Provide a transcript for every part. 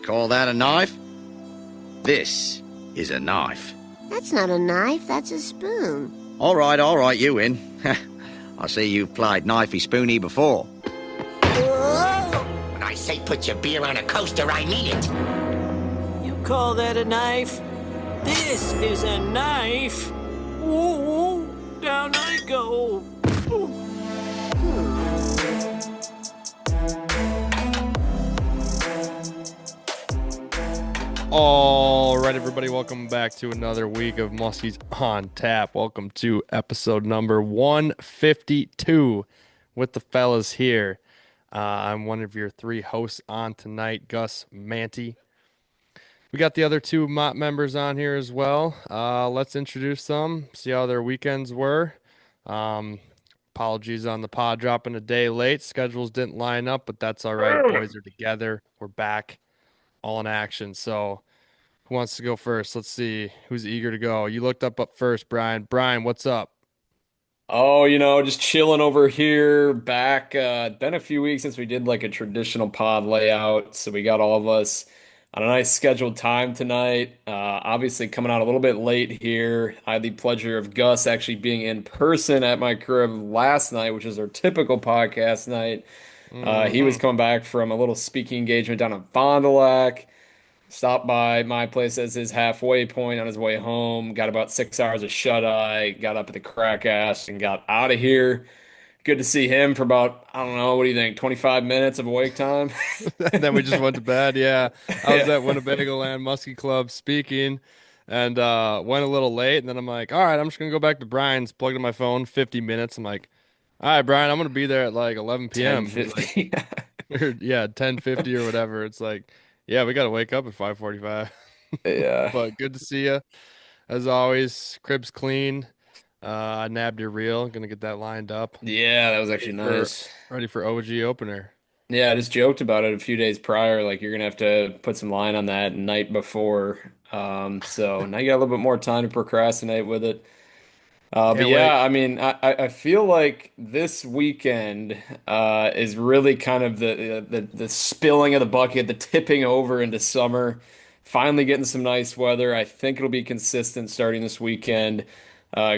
Call that a knife? This is a knife. That's not a knife, that's a spoon. All right, you win. I see you've played knifey spoony before. When I say put your beer on a coaster, I mean it. You call that a knife? This is a knife. Ooh, down I go. All right, everybody, welcome back to another week of Musky's on Tap. Welcome to episode number 152 with the fellas here. I'm one of your three hosts on tonight, Gus Manty. We got the other two Mott members on here as well. Let's introduce them, see how their weekends were. Apologies on the pod dropping a day late. Schedules didn't line up, but that's all right. Boys are together. We're back, all in action. So who wants to go first? Let's see who's eager to go. You looked up first, Brian. Brian, what's up? Oh, just chilling over here back. Been a few weeks since we did like a traditional pod layout. So we got all of us on a nice scheduled time tonight. Obviously coming out a little bit late here. I had the pleasure of Gus actually being in person at my crib last night, which is our typical podcast night. He was coming back from a little speaking engagement down in Fond du Lac. Stopped by my place as his halfway point on his way home. Got about 6 hours of shut-eye. Got up at the crack ass and got out of here. Good to see him for about, I don't know, what do you think, 25 minutes of awake time? And then we just went to bed. Yeah. I was at Winnebago Land Musky Club speaking and went a little late. And then I'm like, all right, I'm just going to go back to Brian's, plugged in my phone, 50 minutes. I'm like, all right, Brian, I'm going to be there at like 11 p.m. 10:50. Yeah, 10:50 or whatever. It's like, yeah, we got to wake up at 5:45. Yeah. But good to see you. As always, crib's clean. I nabbed your reel. Gonna get that lined up. Yeah, that was actually nice. Ready for OG opener. Yeah, I just joked about it a few days prior. Like, you're going to have to put some line on that night before. So now you got a little bit more time to procrastinate with it. But yeah, I mean, I feel like this weekend is really kind of the spilling of the bucket, the tipping over into summer. Finally getting some nice weather. I think it'll be consistent starting this weekend.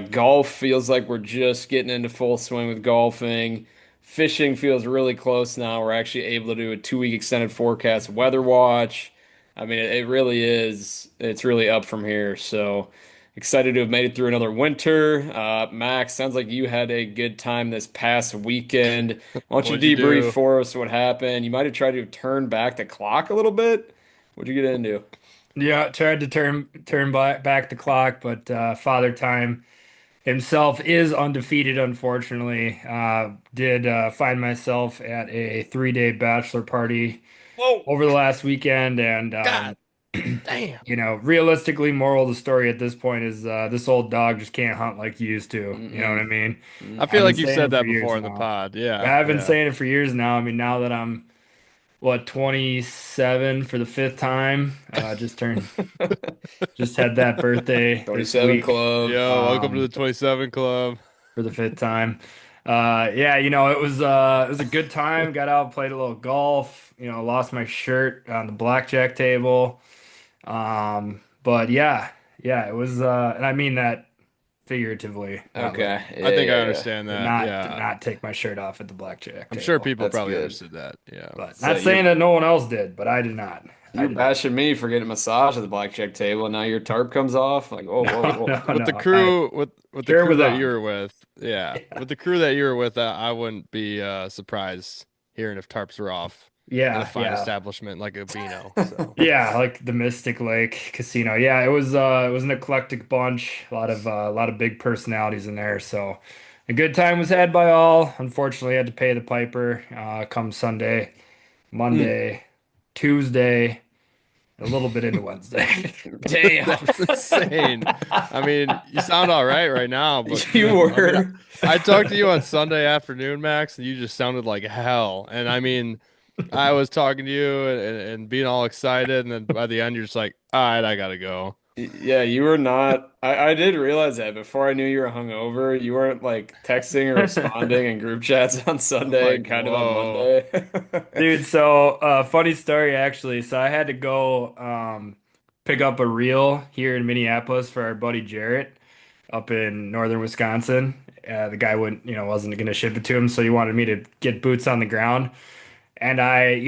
Golf feels like we're just getting into full swing with golfing. Fishing feels really close now. We're actually able to do a 2-week extended forecast weather watch. I mean, it really is. It's really up from here. So excited to have made it through another winter. Max, sounds like you had a good time this past weekend. Why don't you debrief for us what happened? You might have tried to turn back the clock a little bit. What'd you get into? Yeah, tried to turn back the clock, but Father Time himself is undefeated, unfortunately. Did find myself at a 3-day bachelor party over the last weekend, and God damn. Realistically, moral of the story at this point is this old dog just can't hunt like he used to. You know what I mean? I feel like you've saying said it that for years before in the now. pod. Yeah. I've been yeah. saying it for years now. I mean, now that I'm 27 for the 5th time. Just had that birthday this 27 week Club. Yo, welcome to the 27 Club. for the 5th time. It was a good time. Got out, played a little golf. Lost my shirt on the blackjack table. But yeah, it was, and I mean that figuratively. Okay. I think I understand that. Did not take my shirt off at the blackjack I'm table. sure people That's probably good. understood that. Yeah. But So not saying that no one else did, but I did not. You're bashing me for getting a massage at the blackjack table, and now your tarp comes off. Like, whoa, whoa, whoa. No, With the no, crew, with the Share crew with that them. you were with, yeah, with the crew that you were with, I wouldn't be surprised hearing if tarps were off in a fine establishment like a Beano. So. Yeah, like the Mystic Lake Casino. Yeah, it was an eclectic bunch. A lot of big personalities in there. So a good time was had by all. Unfortunately, I had to pay the piper come Sunday, Monday, Tuesday, a little bit into Wednesday. Damn. That's insane. I mean, you sound all right now, but You were. I talked to you on Sunday afternoon, Max, and you just sounded like hell. And I mean, I was talking to you and being all excited, and then by the end, you're just like, all right, I gotta go. Yeah, you were not. I did realize that before I knew you were hungover. You weren't like texting or responding in group chats on I'm Sunday like, and kind of on whoa. Monday. Dude, so funny story actually. So I had to go pick up a reel here in Minneapolis for our buddy Jarrett up in northern Wisconsin. The guy wouldn't, wasn't going to ship it to him, so he wanted me to get boots on the ground. And I,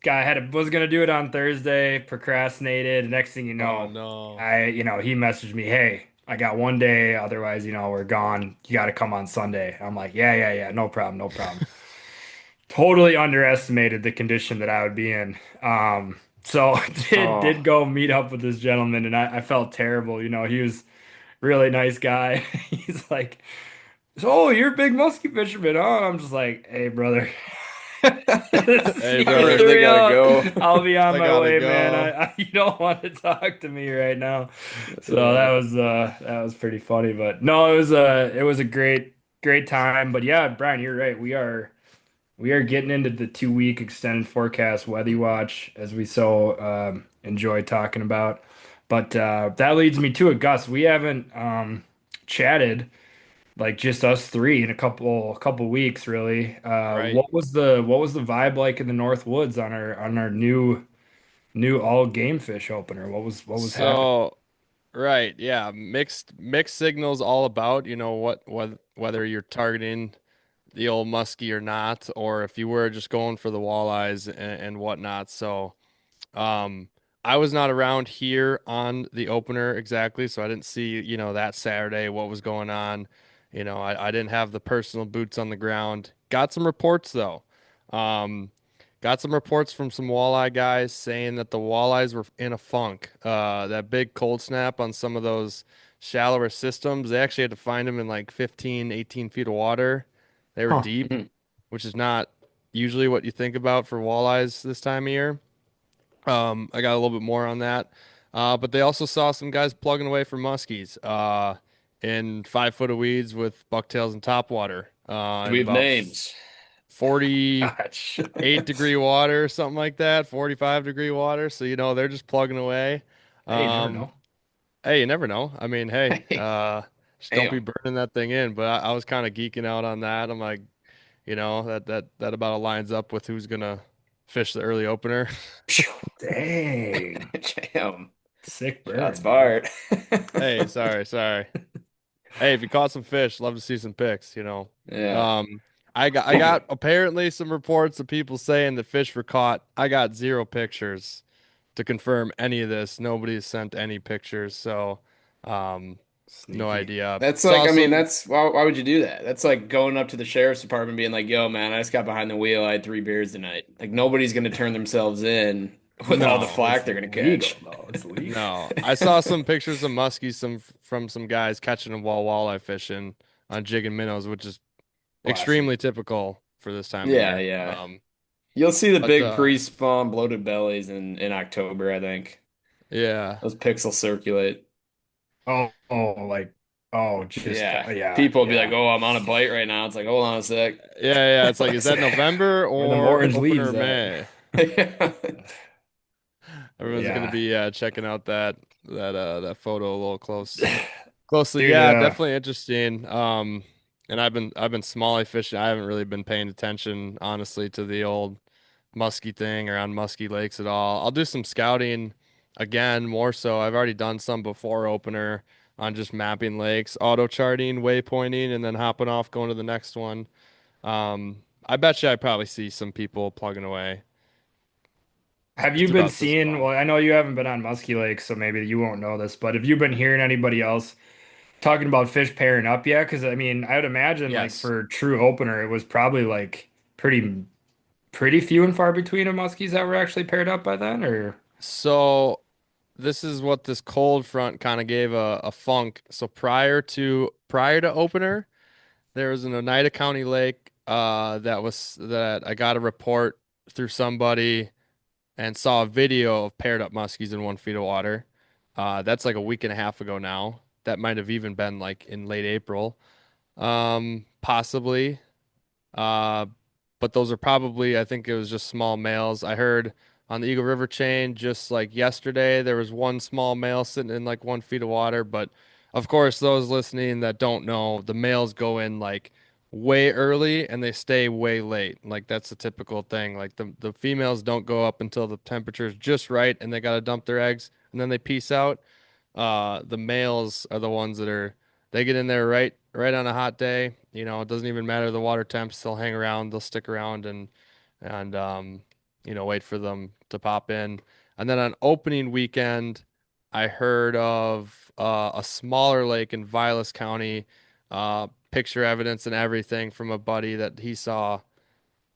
guy was gonna do it on Thursday, procrastinated. Next thing you Oh know, no. he messaged me, "Hey, I got one day, otherwise, we're gone. You got to come on Sunday." I'm like, "Yeah, yeah, yeah, no problem, no problem." Totally underestimated the condition that I would be in. So did Oh, go meet up with this gentleman, and I felt terrible. He was really nice guy. He's like, "Oh, you're a big musky fisherman, huh?" I'm just like, "Hey, brother." Hey, See you at brother, the really gotta reel. go. I'll be on I my gotta way, man. go. You don't want to talk to me right now. So Yeah. that was pretty funny, but no, it was a great time. But yeah, Brian, you're right. We are getting into the 2 week extended forecast weather watch as we so enjoy talking about. But that leads me to it, Gus. We haven't chatted like just us three in a couple weeks really. Right. What was the vibe like in the North Woods on our new all game fish opener? What was happening? So, right, yeah, mixed signals all about, whether you're targeting the old muskie or not, or if you were just going for the walleyes and whatnot. So, um, I was not around here on the opener exactly, so I didn't see, that Saturday what was going on. I didn't have the personal boots on the ground. Got some reports though. Um, got some reports from some walleye guys saying that the walleyes were in a funk. That big cold snap on some of those shallower systems, they actually had to find them in like 15, 18 feet of water. They were Huh. deep, Mhm. which is not usually what you think about for walleyes this time of year. I got a little bit more on that. But they also saw some guys plugging away for muskies in 5 foot of weeds with bucktails and topwater Do in we have about names? 48 Gosh. degree water, something like that, 45-degree water. So, they're just plugging away. Hey, you never Um, know. hey, you never know. I mean, hey, Hey, just don't be damn. burning that thing in. But I was kind of geeking out on that. I'm like, that about aligns up with who's gonna fish the early opener. Phew. Dang. Damn. Sick Shots burn, dude. fired. Hey, sorry, sorry. Hey, if you caught some fish, love to see some pics. Yeah. Um, I got apparently some reports of people saying that fish were caught. I got zero pictures to confirm any of this. Nobody has sent any pictures, so um, no Sneaky. idea. That's like, Saw I mean, some. that's why would you do that? That's like going up to the sheriff's department being like, yo, man, I just got behind the wheel. I had 3 beers tonight. Like, nobody's going to turn themselves in with all the No, flack it's they're going to legal catch. though. It's legal. No, I saw some pictures of muskies from some guys catching them while walleye fishing on jig and minnows, which is Classic. extremely typical for this time of Yeah, year. yeah. You'll see the But big pre-spawn bloated bellies in October, I think. yeah. Those pics will circulate. Like, oh, just Yeah. yeah, People will be like, yeah. oh, I'm on a bite right now. It's like, hold on a sec. Yeah, yeah. It's like, is that Classic. November Where them or orange opener leaves at? May? Yeah. Everyone's gonna Yeah. be checking out that photo a little closely. Dude, Yeah, definitely interesting. And I've been smallie fishing. I haven't really been paying attention, honestly, to the old musky thing around musky lakes at all. I'll do some scouting again, more so. I've already done some before opener on just mapping lakes, auto charting, waypointing, and then hopping off, going to the next one. I bet you I probably see some people plugging away have you just been about this seeing, spot. well, I know you haven't been on Musky Lake, so maybe you won't know this, but have you been hearing anybody else talking about fish pairing up yet? Because I mean, I would imagine like Yes. for true opener, it was probably like pretty few and far between of muskies that were actually paired up by then, or So this is what this cold front kind of gave a funk. So prior to opener, there was an Oneida County lake that I got a report through somebody and saw a video of paired up muskies in 1 feet of water. That's like a week and a half ago now. That might have even been like in late April, possibly. Uh, but those are probably, I think it was just small males. I heard on the Eagle River chain. Just like yesterday, there was one small male sitting in like 1 feet of water. But of course, those listening that don't know, the males go in like way early and they stay way late. Like that's the typical thing. Like the females don't go up until the temperature is just right and they got to dump their eggs and then they peace out. The males are the ones that are they get in there right on a hot day. You know, it doesn't even matter the water temps. They'll hang around. They'll stick around and wait for them to pop in. And then on opening weekend, I heard of a smaller lake in Vilas County, picture evidence and everything from a buddy that he saw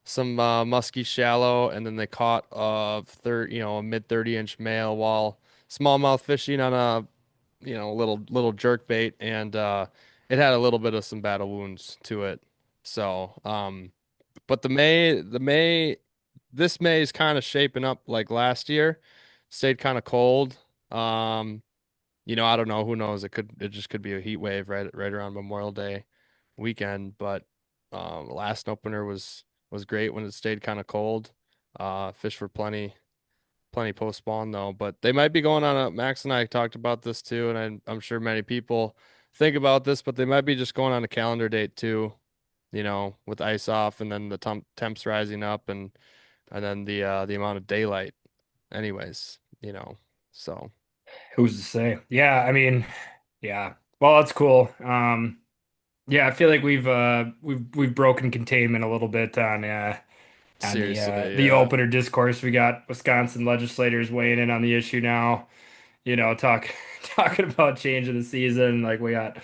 some musky shallow, and then they caught a mid 30-inch male while smallmouth fishing on a little jerk bait, and it had a little bit of some battle wounds to it. So, but this May is kind of shaping up like last year. Stayed kind of cold. Um, I don't know. Who knows? It just could be a heat wave right around Memorial Day weekend. But last opener was great when it stayed kind of cold. Fish for plenty post spawn though. But they might be going on a Max and I talked about this too, and I'm sure many people think about this, but they might be just going on a calendar date too. With ice off and then the temps rising up and then the amount of daylight. Anyways, so. Who's to say? Yeah, I mean, yeah. Well, that's cool. Yeah, I feel like we've broken containment a little bit on Seriously, the yeah. opener discourse. We got Wisconsin legislators weighing in on the issue now. Talking about changing the season. Like we got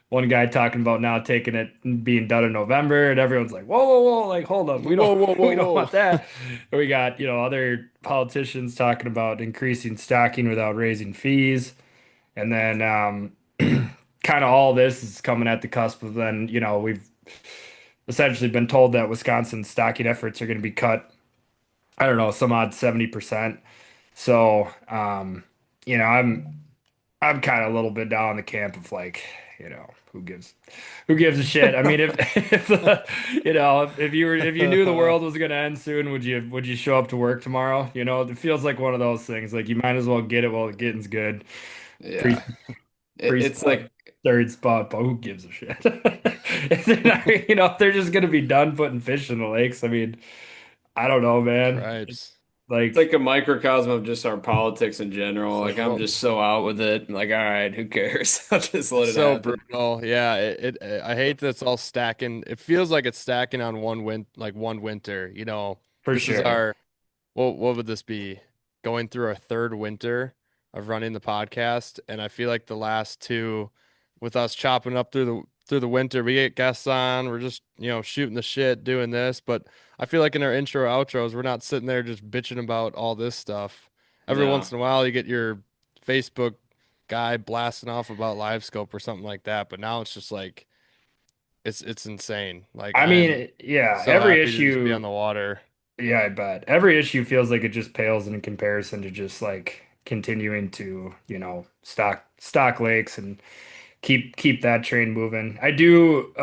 one guy talking about now taking it and being done in November, and everyone's like, "Whoa, whoa, whoa!" Like, hold up, we Whoa, don't whoa, we whoa, don't want whoa. that. We got other politicians talking about increasing stocking without raising fees, and then kind of all this is coming at the cusp of then we've essentially been told that Wisconsin's stocking efforts are going to be cut. I don't know, some odd 70%. So, I'm kind of a little bit down in the camp of like, who gives a shit? I mean, if you knew the world was going to end soon, would you show up to work tomorrow? It feels like one of those things. Like you might as well get it while the getting's good. Yeah. Pre pre It's like third spot, but who gives a shit? If they're not, if they're just gonna be done putting fish in the lakes, I mean, I don't know, man. Cripes. it's like a microcosm of just our politics in general. It's Like like, I'm well, just so out with it. Like, all right, who cares? I'll just let it's it so happen. brutal. Yeah, I hate that it's all stacking. It feels like it's stacking on one winter. For This is sure. our what would this be? Going through our third winter of running the podcast, and I feel like the last two, with us chopping up through the winter, we get guests on. We're just shooting the shit, doing this. But I feel like in our intro outros, we're not sitting there just bitching about all this stuff. Every No. once in a while, you get your Facebook guy blasting off about live scope or something like that. But now it's just like it's insane. Like I I'm mean, yeah, so every happy to just be on issue, the water. yeah, I bet. Every issue feels like it just pales in comparison to just like continuing to, stock lakes and keep that train moving. I do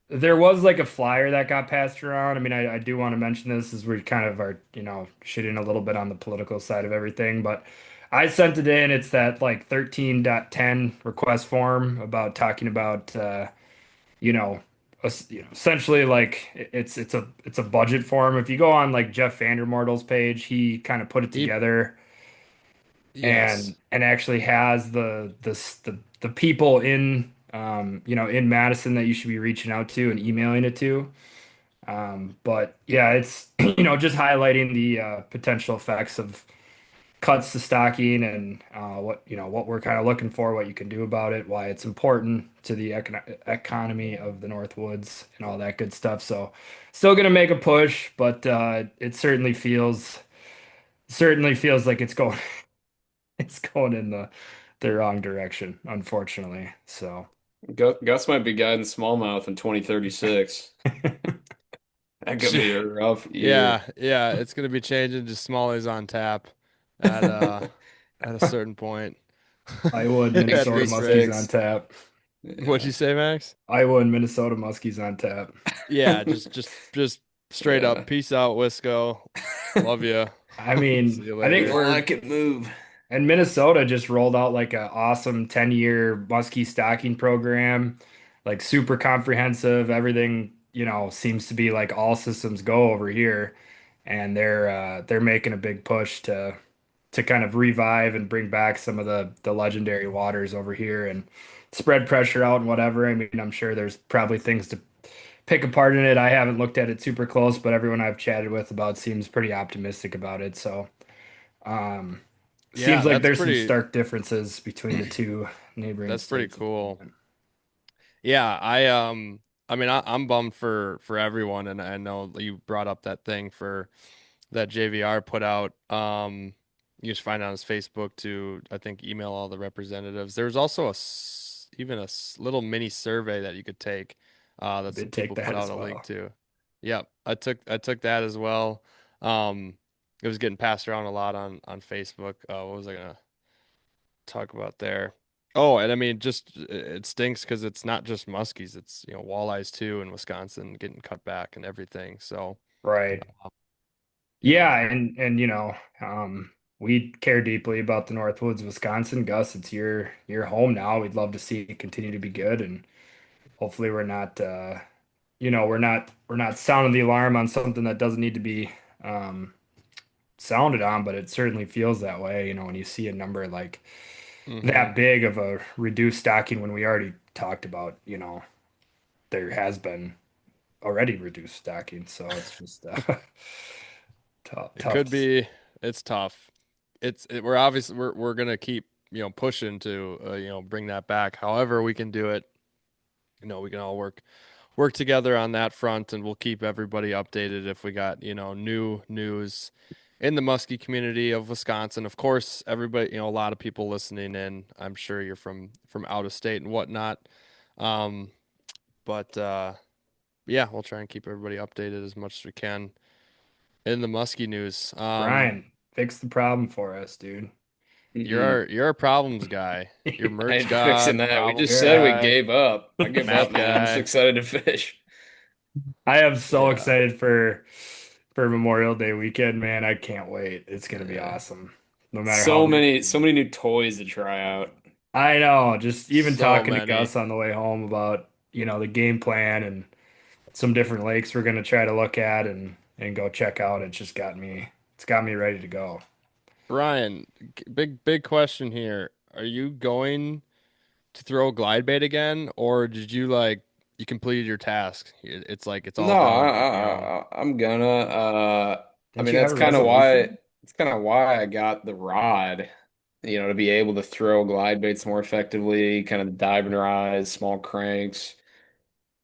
there was like a flyer that got passed around. I mean, I do want to mention this as we kind of are, shitting a little bit on the political side of everything, but I sent it in. It's that like 13.10 request form about talking about you know, essentially like it's a budget form. If you go on like Jeff Vandermartel's page, he kind of put it He, together yes. and actually has the people in in Madison that you should be reaching out to and emailing it to. But yeah, it's just highlighting the potential effects of cuts to stocking and what we're kind of looking for, what you can do about it, why it's important to the economy of the North Woods and all that good stuff. So still gonna make a push, but it certainly feels like it's going it's going in the wrong direction, unfortunately. So Gus might be guiding smallmouth in 2036. That could be a rough year. Yeah, it's gonna be changing to Smallies on tap at uh at a certain point. Iowa and At Minnesota this Muskies rate. on tap. What'd Yeah. you say, Max? Iowa and Minnesota Muskies on tap. Yeah, just Straight Yeah. up. Peace out, Wisco. Love you. I See mean, you I think We later. don't we're like it, move. and Minnesota just rolled out like an awesome 10-year muskie stocking program, like super comprehensive. Everything, seems to be like all systems go over here, and they're making a big push to kind of revive and bring back some of the legendary waters over here and spread pressure out and whatever. I mean, I'm sure there's probably things to pick apart in it. I haven't looked at it super close, but everyone I've chatted with about seems pretty optimistic about it. So, um, Yeah, seems like that's there's some pretty stark differences between the two neighboring that's pretty states. cool. Yeah, I mean I'm bummed for everyone, and I know you brought up that thing for that JVR put out. You just find on his Facebook to, I think, email all the representatives. There's also even a little mini survey that you could take that some Did take people put that out as a link well. to. Yep, I took that as well. Um, it was getting passed around a lot on Facebook. What was I gonna talk about there? Oh, and I mean, just it stinks because it's not just muskies; it's walleyes too in Wisconsin getting cut back and everything. So, Right. you know, Yeah, and we care deeply about the Northwoods, Wisconsin. Gus, it's your home now. We'd love to see it continue to be good, and hopefully we're not we're not sounding the alarm on something that doesn't need to be um sounded on, but it certainly feels that way, when you see a number like hmm that big of a reduced stocking when we already talked about, there has been already reduced stocking. So it's just tough, it tough could to see. be. It's tough. We're obviously we're gonna keep pushing to bring that back. However, we can do it. We can all work together on that front, and we'll keep everybody updated if we got new news in the muskie community of Wisconsin. Of course, everybody, a lot of people listening in. I'm sure you're from out of state and whatnot. Um, but yeah, we'll try and keep everybody updated as much as we can in the muskie news. Brian, fix the problem for us, dude. Mm-mm. You're a problems guy. You're I merch ain't fixing god, that. We just problems You're said we guy, gave up. I give up, map man. I'm just guy. excited to fish. I am so Yeah, excited for Memorial Day weekend, man. I can't wait. It's gonna be yeah. awesome. No matter how So we many, so many new toys to try out. I know, just even So talking to many. Gus on the way home about, the game plan and some different lakes we're gonna try to look at and go check out. It's got me ready to go. Ryan, big question here. Are you going to throw glide bait again, or did you you completed your task? It's like it's No, all done. You can go. I'm gonna. I Didn't mean, you have that's a kind of why. resolution? It's kind of why I got the rod. To be able to throw glide baits more effectively, kind of dive and rise, small cranks.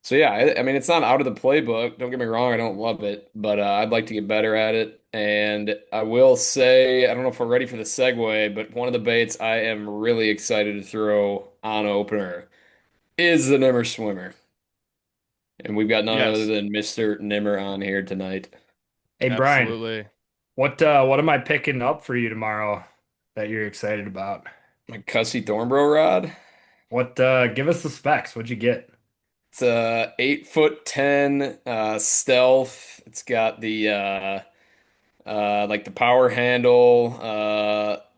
So yeah, I mean, it's not out of the playbook. Don't get me wrong, I don't love it, but I'd like to get better at it. And I will say, I don't know if we're ready for the segue, but one of the baits I am really excited to throw on opener is the Nimmer Swimmer. And we've got none other Yes, than Mr. Nimmer on here tonight. Hey Brian, absolutely. what am I picking up for you tomorrow that you're excited about? My Cussy Thornbro rod. What give us the specs. What'd you get? It's a 8'10" stealth. It's got the like the power handle,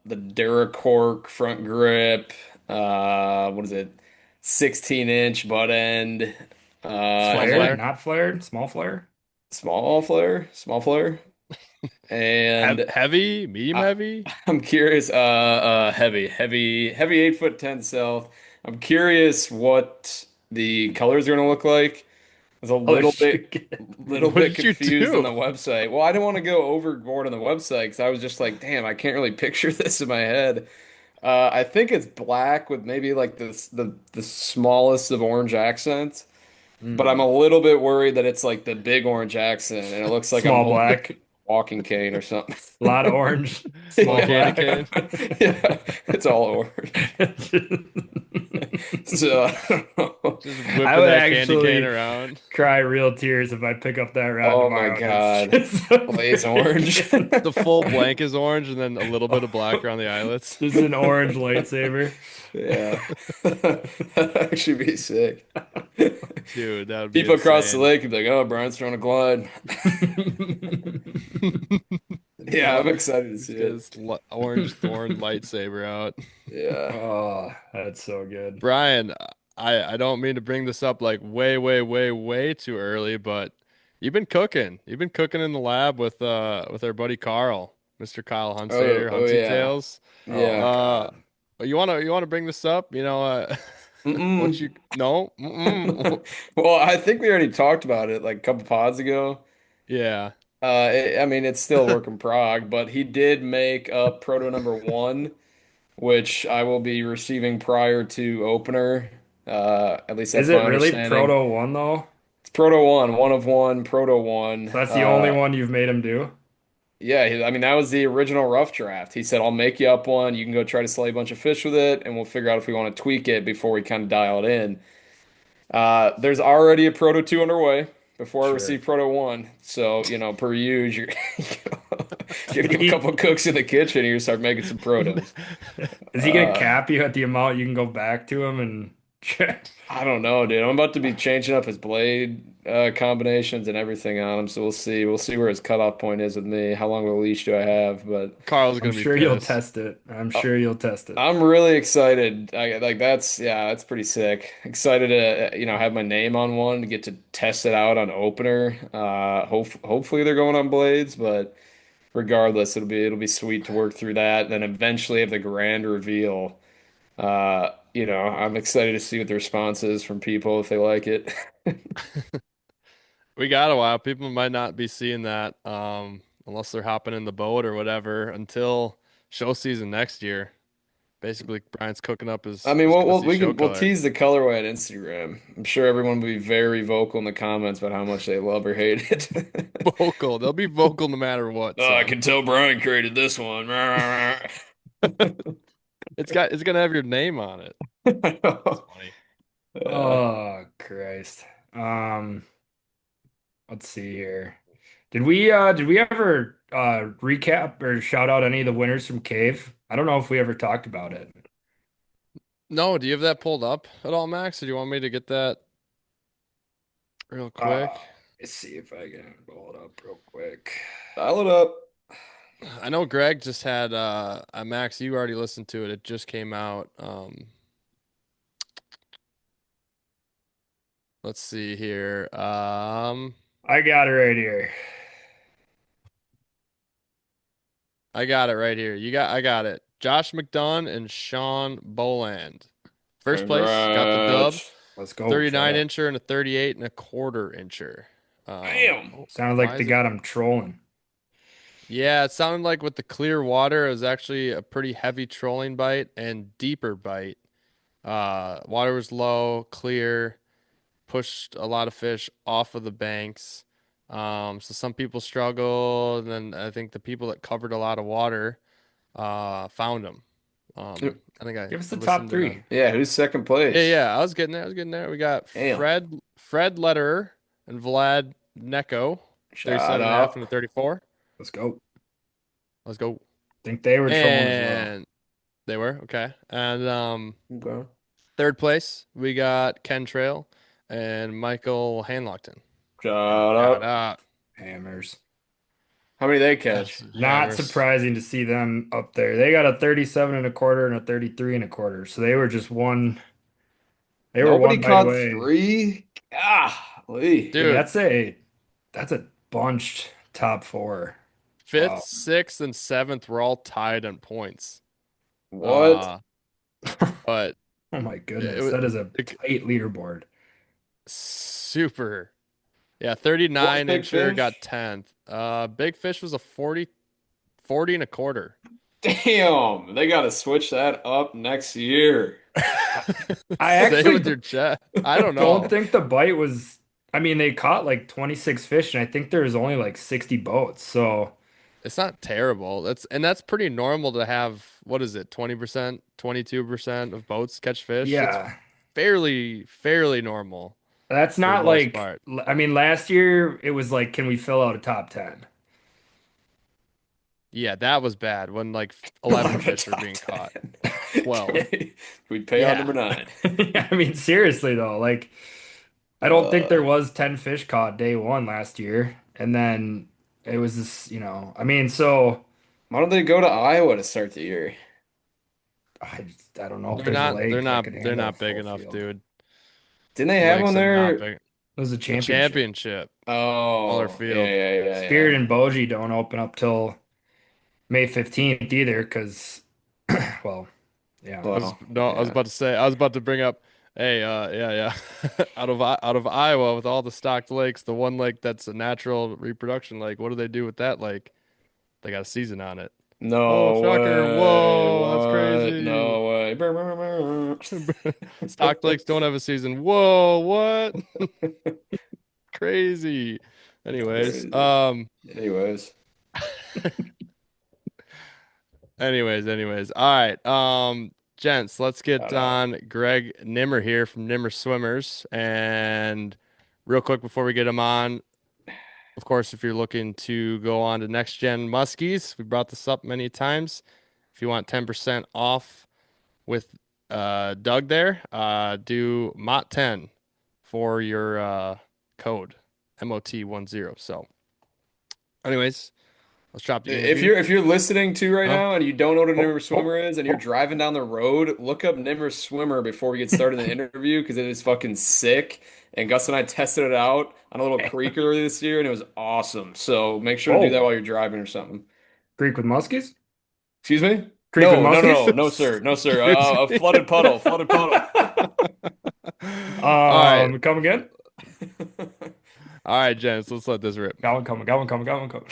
the Duracork front grip, what is it? 16-inch butt end. Has Small Flared, like flare, not flared, small flare? small flare. And heavy, medium I, heavy. I'm curious, heavy 8'10" stealth. I'm curious what the colors are gonna look like. I was a Oh little bit shit. little What bit did you confused on do? the website. Well, I didn't want to go overboard on the website because I was just like, damn, I can't really picture this in my head. I think it's black with maybe like the smallest of orange accents, but I'm Hmm. a little bit worried that it's like the big orange accent and it looks like I'm Small holding black, a walking cane or something. a lot of orange, Little small Yeah, candy black. cane. yeah, it's all orange. So Just I whipping would that candy cane actually around. cry real tears if I pick up that rod oh my tomorrow and God. it's just a Blaze orange. The full blank is orange and then a little bit of black around the eyelets. just an orange lightsaber. Yeah. That'd actually be sick. Dude, that would be People across the insane. lake would be like, oh, Brian's throwing a glide. Yeah, I'm excited to Just see get it. his orange thorn lightsaber out. Yeah. Oh, that's so good. Brian, I don't mean to bring this up like way, way, way, way too early, but you've been cooking. You've been cooking in the lab with our buddy Carl, Mr. Kyle Oh, Hunsader, oh Hunty yeah. Tales. Oh Yeah. Uh, God. you wanna bring this up? Once Mm-mm. you no, Well, I think we already talked about it like a couple pods ago. yeah. I mean, it's still a work in prog, but he did make up proto number one, which I will be receiving prior to opener. At least Is that's it my really understanding. Proto 1 though? It's proto one of one, proto one. So that's the only one you've made him do? Yeah, I mean, that was the original rough draft. He said, I'll make you up one. You can go try to slay a bunch of fish with it, and we'll figure out if we want to tweak it before we kind of dial it in. There's already a Proto 2 underway before I Sure. receive Proto 1. So, per use, you're give him a couple cooks in the kitchen and you start making some protos. Is he gonna cap you at the amount you can go back to him and I don't know, dude. I'm about to be changing up his blade combinations and everything on him, so we'll see. We'll see where his cutoff point is with me. How long of a leash do I have? But Carl's I'm gonna be sure you'll pissed. test it. I'm sure you'll test it. I'm really excited. That's pretty sick. Excited to have my name on one to get to test it out on opener. Hopefully they're going on blades, but regardless, it'll be sweet to work through that. Then eventually have the grand reveal. I'm excited to see what the response is from people if they like it. We got a while. People might not be seeing that, unless they're hopping in the boat or whatever until show season next year. Basically, Brian's cooking up I his mean, Gussie show we'll color. tease the colorway on Instagram. I'm sure everyone will be very vocal in the comments about how much they love or hate it. Vocal. They'll be vocal no matter what, Oh, I son. can tell Brian created this one. It's gonna have your name on it. That's funny. Oh, Christ. Let's see here. Did we ever recap or shout out any of the winners from Cave? I don't know if we ever talked about it. No, do you have that pulled up at all, Max? Or do you want me to get that real quick? Let's see if I can pull it up real quick. Dial it up. I know Greg just had Max, you already listened to it. It just came out. Let's see here. I got it right here. I got it right here. I got it. Josh McDunn and Sean Boland. First place, got the dub. Congrats. Let's go. 39 Shut incher and a 38 and a quarter incher. Damn. up. Sounded like why they is it- got him trolling. Yeah, it sounded like with the clear water, it was actually a pretty heavy trolling bite and deeper bite. Water was low, clear, pushed a lot of fish off of the banks. So some people struggled, and then I think the people that covered a lot of water found them. Yep. I think I Give us the listened top to three. them. Yeah, who's second place? Yeah. I was getting there. We got Damn. Fred Lederer and Vlad Neko, Shout 37 and a half out. and a 34. Let's go. Let's go. Think they were trolling as well. And they were okay. And Okay. third place we got Ken Trail and Michael Hanlockton. Shout Shout out. out. Hammers. How many they catch? Not Hammers. surprising to see them up there. They got a 37 and a quarter and a 33 and a quarter. So they were just one. They were Nobody one bite caught away. three. Golly. Dude, That's a bunched top four. fifth, Wow. sixth, and seventh were all tied on points. What? But Oh my goodness, was- that is a it- tight leaderboard. super. Yeah, 39 Big incher Fish? got 10th. Big Fish was a 40 and a quarter. Damn. They got to switch that up next year. I Say it actually with your chest. I don't know. don't think the bite was. I mean, they caught like 26 fish, and I think there was only like 60 boats. So It's not terrible. That's pretty normal to have, what is it, 20%, 22% of boats catch fish? yeah, fairly normal That's for the not most like, part. I mean, last year it was like, can we fill out a top 10? Yeah, that was bad when like 11 11 fish were top being caught. 10. 12. We'd pay on Yeah. number 9. Yeah, I mean, seriously though, like I don't think there was 10 fish caught day one last year. And then it was this, I mean, so Why don't they go to Iowa to start the year? I don't know if They're there's a not they're lake that not could they're handle a not big full enough, field. dude. Didn't they The have lakes one are not there? big. It was a The championship. championship, Oh, Field. Spirit yeah. and Bogey don't open up till May 15th either, because, well, yeah. Well, I was yeah. about to say, I was about to bring up, hey, yeah. Out of Iowa with all the stocked lakes, the one lake that's a natural reproduction lake, what do they do with that lake? They got a season on it. Oh, No shocker. way. Whoa, that's What? crazy. No way. Brr, brr, Stocked lakes don't have a season. Whoa, what? Crazy. Anyways, Crazy. Anyways. anyways. All right. Gents, let's get Shout out. on Greg Nimmer here from Nimmer Swimmers. And real quick before we get him on, of course, if you're looking to go on to next gen muskies, we brought this up many times. If you want 10% off with Doug there, do MOT10 for your code MOT10. So, anyways, let's drop the interview. If you're listening to right Oh, now and you don't know what a oh, Nimmer swimmer is and you're driving down the road, look up Nimmer swimmer before we get started in the interview because it is fucking sick. And Gus and I tested it out on a little creek earlier this year and it was awesome. So make sure to do that Oh, while you're driving or something. Creek with Muskies? Excuse me? Creek with Muskies? No, sir. excuse A me. flooded puddle. All right. Come again? All right, gents, let's let this rip. Got one coming, got one coming, got one coming.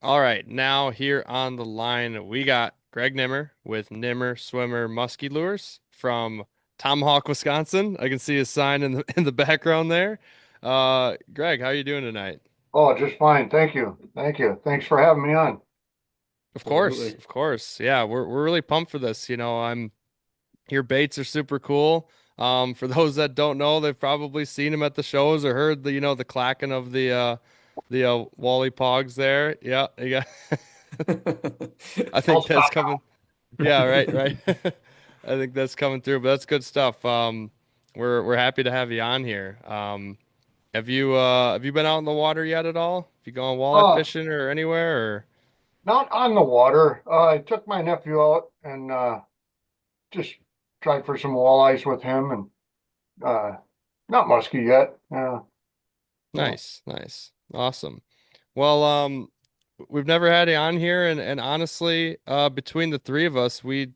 All right, now here on the line, we got Greg Nimmer with Nimmer Swimmer Musky Lures from Tomahawk, Wisconsin. I can see his sign in the background there. Greg, how are you doing tonight? Oh, just fine. Thank you. Thank you. Thanks for having me on. Of course, Absolutely. of course. Yeah, we're really pumped for this. Your baits are super cool. For those that don't know, they've probably seen them at the shows or heard the clacking of the Wally Pogs there. Yeah, you got I I'll think that's stop. coming. Yeah, right. I think that's coming through, but that's good stuff. We're happy to have you on here. Have you been out in the water yet at all? Have you gone walleye Uh, fishing or anywhere or Not on the water. I took my nephew out and just tried for some walleyes with him and not musky yet. So, nice. Awesome. Well, we've never had you on here and honestly, between the three of us, we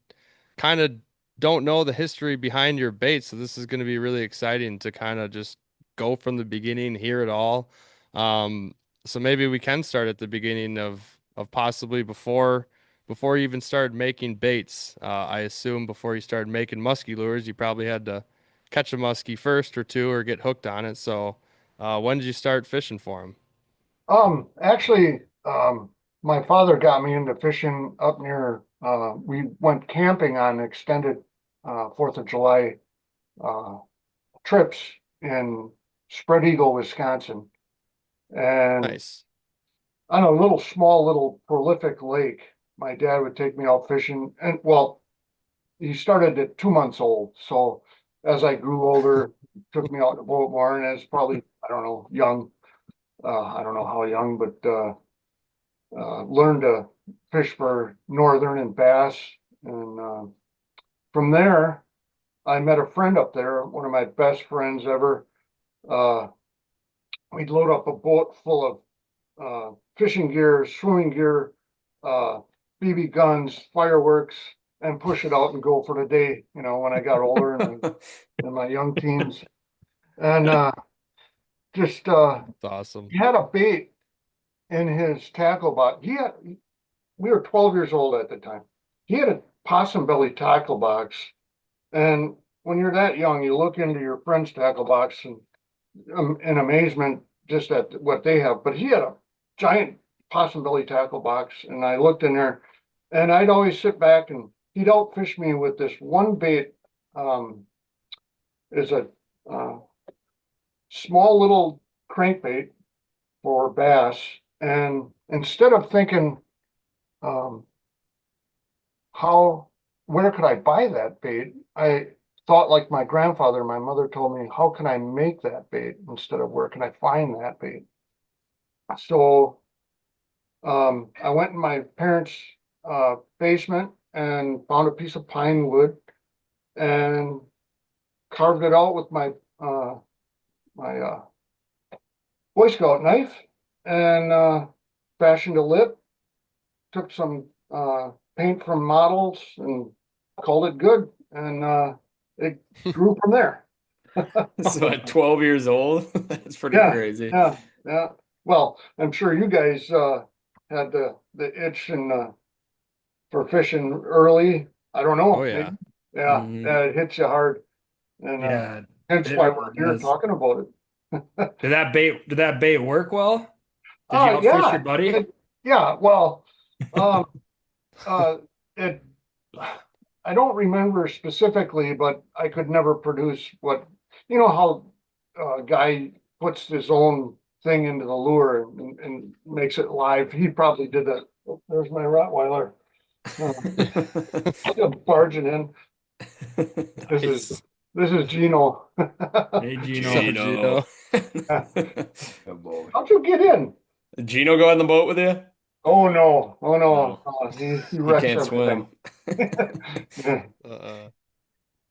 kind of don't know the history behind your bait, so this is going to be really exciting to kind of just go from the beginning, hear it all. So maybe we can start at the beginning of possibly before you even started making baits. I assume before you started making musky lures, you probably had to catch a muskie first or two or get hooked on it. So, when did you start fishing for them? actually, my father got me into fishing up near, we went camping on extended 4th of July uh, trips in Spread Eagle, Wisconsin. And Nice. on a little small, little prolific lake, my dad would take me out fishing. And well, he started at 2 months old. So as I grew older, took me out to boat more. And as probably, I don't know, young, I don't know how young, but learned to fish for northern and bass. And from there, I met a friend up there, one of my best friends ever. Uh, we'd load up a boat full of fishing gear, swimming gear, BB guns, fireworks, and push it out and go for the day. When I got older and in my young teens, and just That's awesome. he had a bait in his tackle box. We were 12 years old at the time. He had a possum belly tackle box, and when you're that young, you look into your friend's tackle box and in amazement, just at what they have, but he had a giant possum belly tackle box, and I looked in there, and I'd always sit back and he'd outfish me with this one bait. Is a small little crankbait for bass, and instead of thinking, where could I buy that bait? I thought like my grandfather, my mother told me, how can I make that bait instead of where can I find that bait? So I went in my parents' basement and found a piece of pine wood and carved it out with my Boy Scout knife and fashioned a lip. Took some paint from models and called it good, and it grew from there. So at 12 years old, that's pretty crazy. Yeah. Well, I'm sure you guys had the itch and for fishing early. I don't know. Oh yeah. Yeah, it hits you hard, and hence why we're here talking about it. Did that bait work well? Did you outfish your buddy? Well, it. I don't remember specifically, but I could never produce what how a guy puts his own thing into the lure and makes it live. He probably did that. Oh, there's my Rottweiler. Barging in. This is Gino. Hey, Gino. How'd you get in? Did Gino go on the boat with you? Oh no. He wrecks can't swim.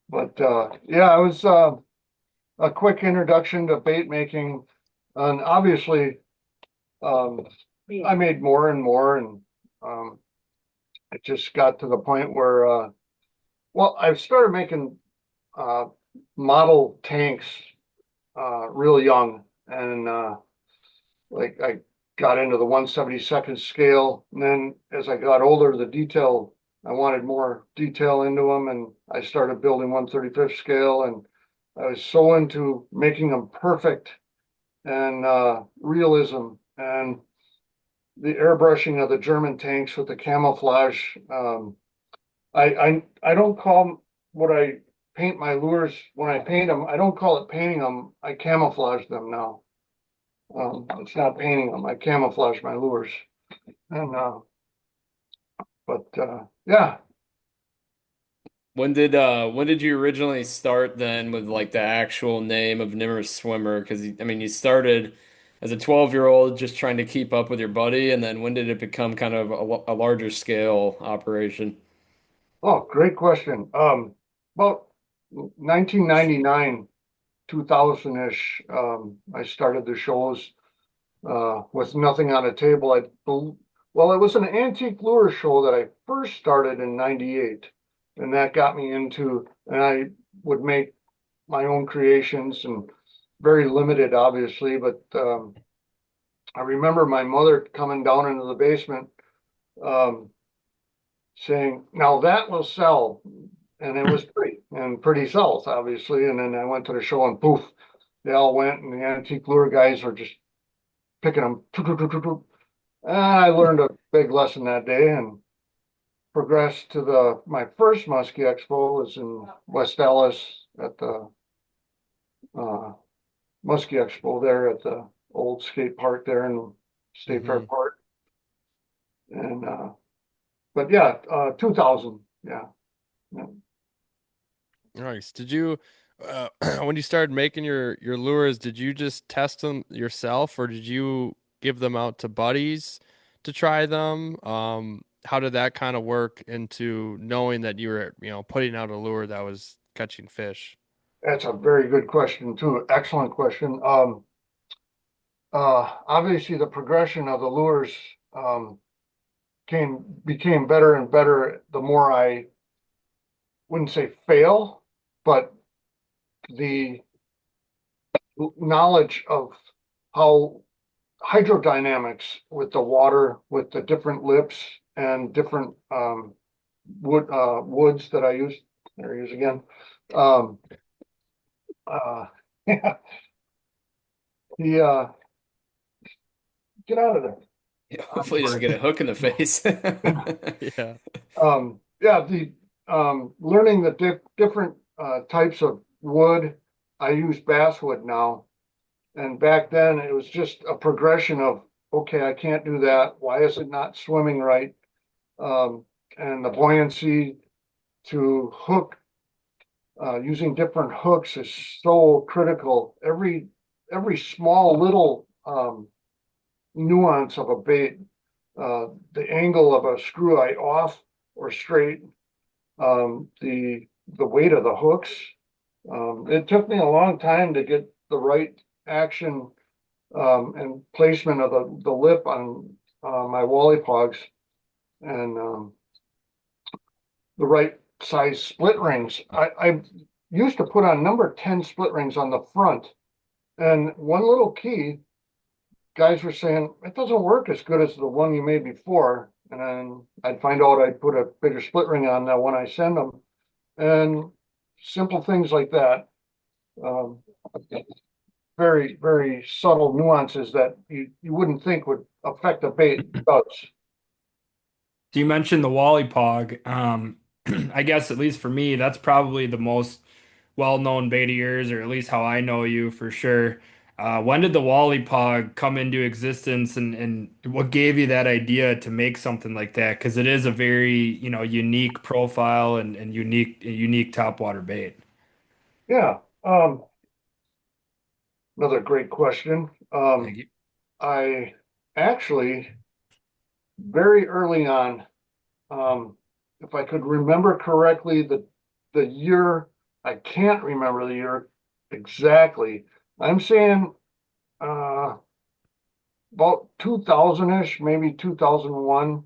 But it was a quick introduction to bait making, and obviously I made more and more, and it just got to the point where I started making model tanks real young, and like I got into the 1/72nd scale, and then as I got older, I wanted more detail into them, and I started building 1/35th scale, and I was so into making them perfect and realism, and the airbrushing of the German tanks with the camouflage. I don't call what I paint my lures when I paint them. I don't call it painting them. I camouflage them now. It's not painting them. I camouflage my lures, and yeah. When did you originally start then with like the actual name of Nimmer Swimmer? Because you started as a 12-year-old just trying to keep up with your buddy, and then when did it become kind of a larger scale operation? Oh, great question. About 1999, 2000-ish, I started the shows with nothing on the table. It was an antique lure show that I first started in '98, and that got me into, and I would make my own creations, and very limited, obviously, but I remember my mother coming down into the basement saying, now that will sell. And it was pretty south, obviously. And then I went to the show, and poof, they all went, and the antique lure guys were just picking them. And I learned a big lesson that day and progressed to my first Musky Expo was in West Dallas at the Musky Expo there at the old skate park there in State Fair Park. And but yeah, 2000, yeah. Nice. Did you, when you started making your lures, did you just test them yourself, or did you give them out to buddies to try them? How did that kind of work into knowing that you were, putting out a lure that was catching fish? That's a very good question too. Excellent question. Obviously the progression of the lures became better and better the more I wouldn't say fail, but the knowledge of how hydrodynamics with the water, with the different lips and different woods that I use. There he is again. Yeah. get out of there. Hopefully, he doesn't get a hook in the face. Yeah. Yeah, learning the different types of wood. I use basswood now, and back then it was just a progression of, okay, I can't do that. Why is it not swimming right? And the buoyancy to hook, using different hooks is so critical. Every small little nuance of a bait, the angle of a screw eye off or straight, the weight of the hooks. It took me a long time to get the right action and placement of the lip on my Wolly pogs, and the right size split rings. I used to put on number 10 split rings on the front, and one little key, guys were saying it doesn't work as good as the one you made before. And then I'd find out I'd put a bigger split ring on that when I send them, and simple things like that. Very, very subtle nuances that you wouldn't think would affect a bait, does. So you mentioned the Wolly Pog. I guess at least for me, that's probably the most well-known bait of yours, or at least how I know you for sure. When did the Wolly Pog come into existence, and what gave you that idea to make something like that? Because it is a very, unique profile and unique topwater bait. Yeah. Another great question. Thank you. I actually, very early on, if I could remember correctly, the year, I can't remember the year exactly. I'm saying about 2000-ish, maybe 2001,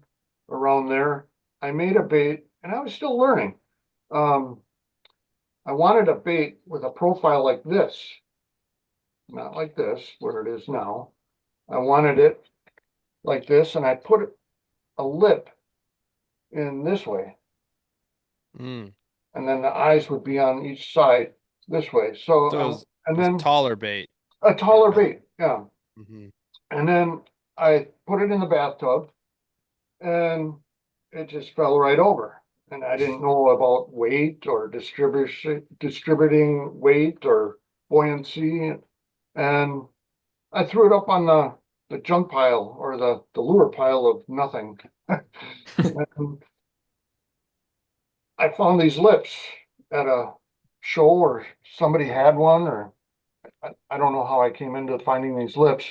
around there. I made a bait, and I was still learning. I wanted a bait with a profile like this, not like this, where it is now. I wanted it like this, and I put a lip in this way. Mm. And then the eyes would be on each side this way. So, and then taller bait. a taller bait, yeah. Mm-hmm. And then I put it in the bathtub, and it just fell right over. And I didn't know about weight or distributing weight or buoyancy. And I threw it up on the junk pile, or the lure pile of nothing. And I found these lips at a show, or somebody had one, or I don't know how I came into finding these lips.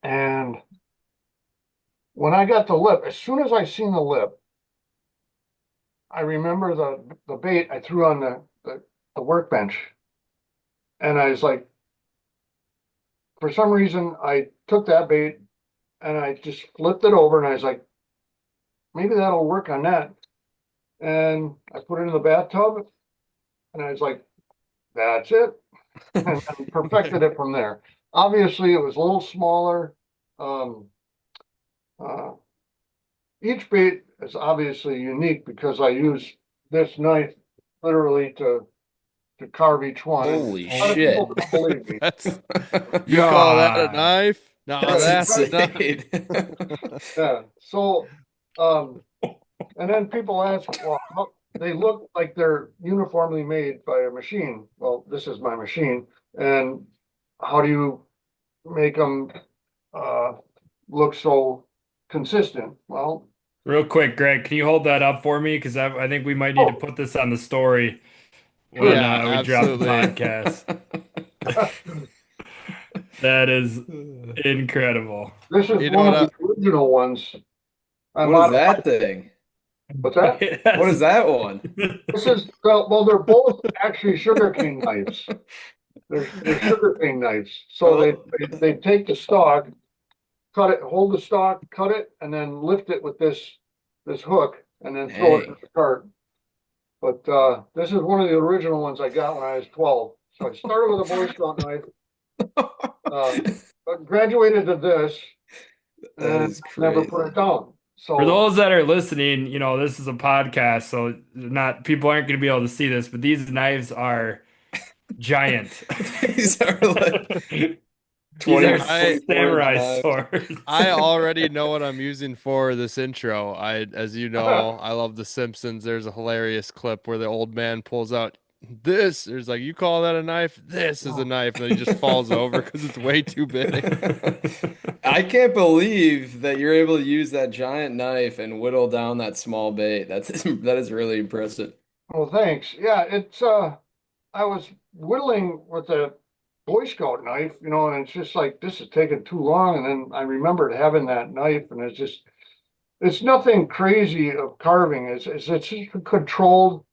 And when I got the lip, as soon as I seen the lip, I remember the bait I threw on the workbench. And I was like, for some reason, I took that bait and I just flipped it over, and I was like, maybe that'll work on that. And I put it in the bathtub, and I was like, that's it. And perfected it from there. Obviously, it was a little smaller. Each bait is obviously unique because I use this knife literally to carve each one. Holy A lot of shit. people don't believe me. You call that a knife? No, That's that's not. insane. Yeah. So, and then people ask, well, they look like they're uniformly made by a machine. Well, this is my machine. And how do you make them look so consistent? Well, Real quick, Greg, can you hold that up for me? Because I think we might need to put this on the story when Yeah, we drop the absolutely. podcast. That is incredible. this is You know one what of the original ones. What is that thing? What's that? What is that one? This is, well, they're both actually sugarcane knives. They're sugarcane knives. So they take the stalk, cut it, hold the stalk, cut it, and then lift it with this hook, and then throw it in the cart. But this is one of the original ones I got when I was 12. So I started with a Boy Scout knife, but graduated to this, and never put it down. So For those that are listening, this is a podcast, so people aren't going to be able to see this, but these knives are giant. These are like 20, These are 24 samurai knives. swords. I already know what I'm using for this intro. As you know, I love The Simpsons. There's a hilarious clip where the old man pulls out this. There's like, you call that a knife? This is a knife. And then he just falls over because it's way too big. I can't believe that you're able to use that giant knife and whittle down that small bait. That is really impressive. Well, thanks. Yeah, I was whittling with a Boy Scout knife, and it's just like this is taking too long. And then I remembered having that knife, and it's nothing crazy of carving. It's just a controlled,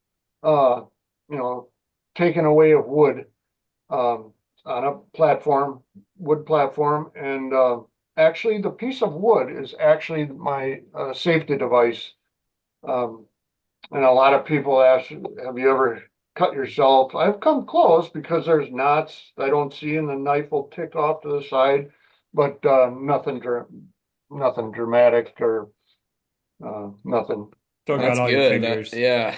uh, you know, taking away of wood, on a wood platform, and actually the piece of wood is actually my safety device. Um, and a lot of people ask, have you ever cut yourself? I've come close because there's knots I don't see, and the knife will tick off to the side, but nothing dramatic or nothing. Still got That's all your good. fingers. Yeah.